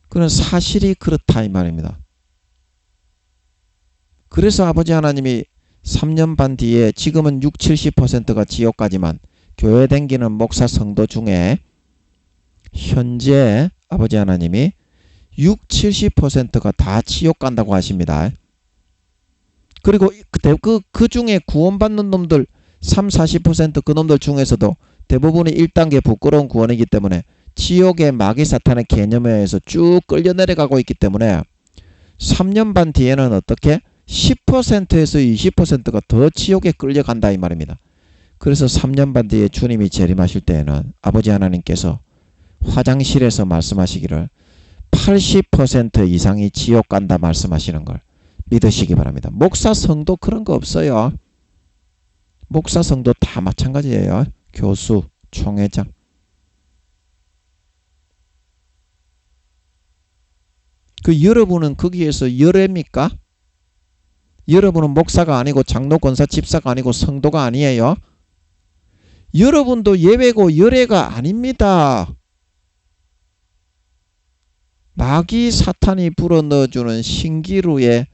그런 사실이 그렇다 이 말입니다. 그래서 아버지 하나님이 3년 반 뒤에 지금은 60-70%가 지옥 가지만 교회 댕기는 목사 성도 중에 현재 아버지 하나님이 60-70%가 다 지옥 간다고 하십니다. 그리고 그 중에 구원받는 놈들 30-40% 그 놈들 중에서도 대부분이 1단계 부끄러운 구원이기 때문에 지옥의 마귀 사탄의 개념에 의해서 쭉 끌려 내려가고 있기 때문에 3년 반 뒤에는 어떻게 10%에서 20%가 더 지옥에 끌려간다 이 말입니다. 그래서 3년 반 뒤에 주님이 재림하실 때에는 아버지 하나님께서 화장실에서 말씀하시기를 80% 이상이 지옥 간다 말씀하시는 걸 믿으시기 바랍니다. 목사 성도 그런 거 없어요. 목사 성도 다 마찬가지예요. 교수, 총회장. 여러분은 거기에서 열애입니까? 여러분은 목사가 아니고 장로, 권사, 집사가 아니고 성도가 아니에요. 여러분도 예외고 열애가 아닙니다. 마귀 사탄이 불어넣어주는 신기루에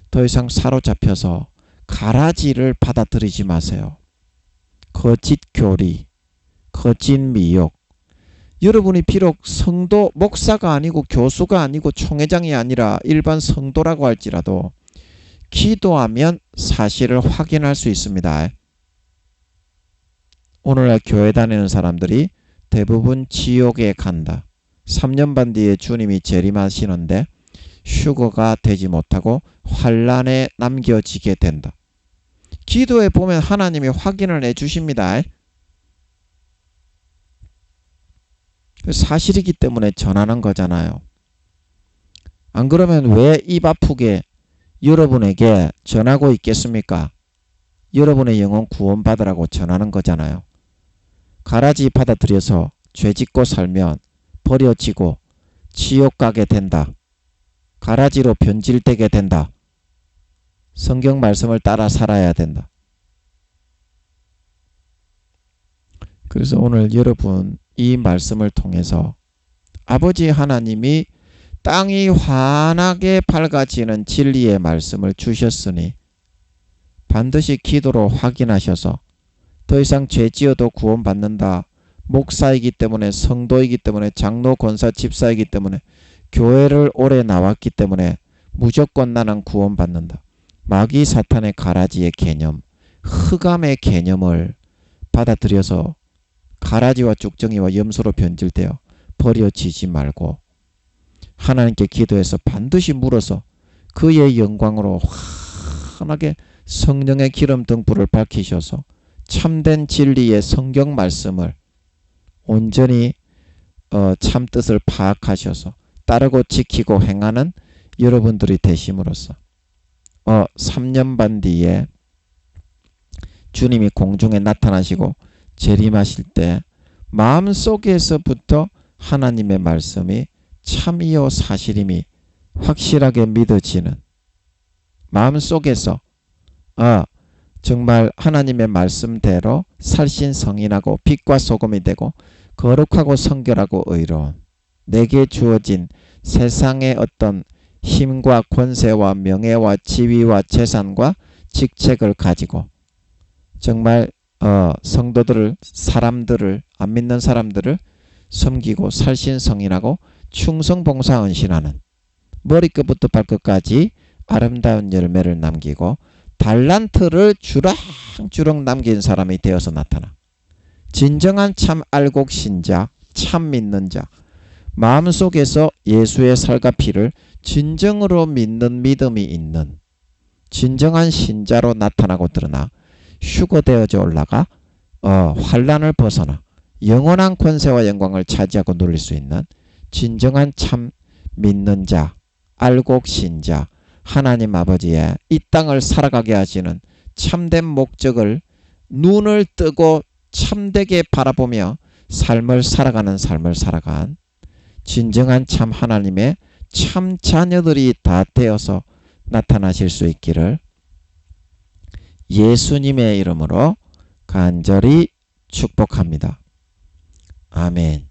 더 이상 사로잡혀서 가라지를 받아들이지 마세요. 거짓 교리, 거짓 미혹. 여러분이 비록 성도, 목사가 아니고 교수가 아니고 총회장이 아니라 일반 성도라고 할지라도 기도하면 사실을 확인할 수 있습니다. 오늘날 교회 다니는 사람들이 대부분 지옥에 간다. 3년 반 뒤에 주님이 재림하시는데 휴거가 되지 못하고 환란에 남겨지게 된다. 기도에 보면 하나님이 확인을 해주십니다. 사실이기 때문에 전하는 거잖아요. 안 그러면 왜 입 아프게 여러분에게 전하고 있겠습니까? 여러분의 영혼 구원받으라고 전하는 거잖아요. 가라지 받아들여서 죄짓고 살면 버려지고 지옥 가게 된다. 가라지로 변질되게 된다. 성경 말씀을 따라 살아야 된다. 그래서 오늘 여러분 이 말씀을 통해서 아버지 하나님이 땅이 환하게 밝아지는 진리의 말씀을 주셨으니 반드시 기도로 확인하셔서 더 이상 죄 지어도 구원받는다. 목사이기 때문에, 성도이기 때문에, 장로, 권사, 집사이기 때문에, 교회를 오래 나왔기 때문에 무조건 나는 구원받는다. 마귀 사탄의 가라지의 개념, 흑암의 개념을 받아들여서 가라지와 쭉정이와 염소로 변질되어 버려지지 말고 하나님께 기도해서 반드시 물어서 그의 영광으로 환하게 성령의 기름 등불을 밝히셔서 참된 진리의 성경 말씀을 온전히 참 뜻을 파악하셔서 따르고 지키고 행하는 여러분들이 되심으로써 3년 반 뒤에 주님이 공중에 나타나시고 재림하실 때 마음속에서부터 하나님의 말씀이 참이요 사실임이 확실하게 믿어지는, 마음속에서 정말 하나님의 말씀대로 살신성인하고 빛과 소금이 되고 거룩하고 성결하고 의로운, 내게 주어진 세상의 어떤 힘과 권세와 명예와 지위와 재산과 직책을 가지고 정말 성도들을, 사람들을, 안 믿는 사람들을 섬기고 살신성인하고 충성봉사 헌신하는, 머리끝부터 발끝까지 아름다운 열매를 남기고 달란트를 주렁주렁 남긴 사람이 되어서 나타나 진정한 참 알곡신자, 참 믿는 자, 마음속에서 예수의 살과 피를 진정으로 믿는 믿음이 있는 진정한 신자로 나타나고 드러나 휴거되어져 올라가 환란을 벗어나 영원한 권세와 영광을 차지하고 누릴 수 있는 진정한 참 믿는 자, 알곡신자, 하나님 아버지의 이 땅을 살아가게 하시는 참된 목적을 눈을 뜨고 참되게 바라보며 삶을 살아가는 삶을 살아간 진정한 참 하나님의 참 자녀들이 다 되어서 나타나실 수 있기를 예수님의 이름으로 간절히 축복합니다. 아멘.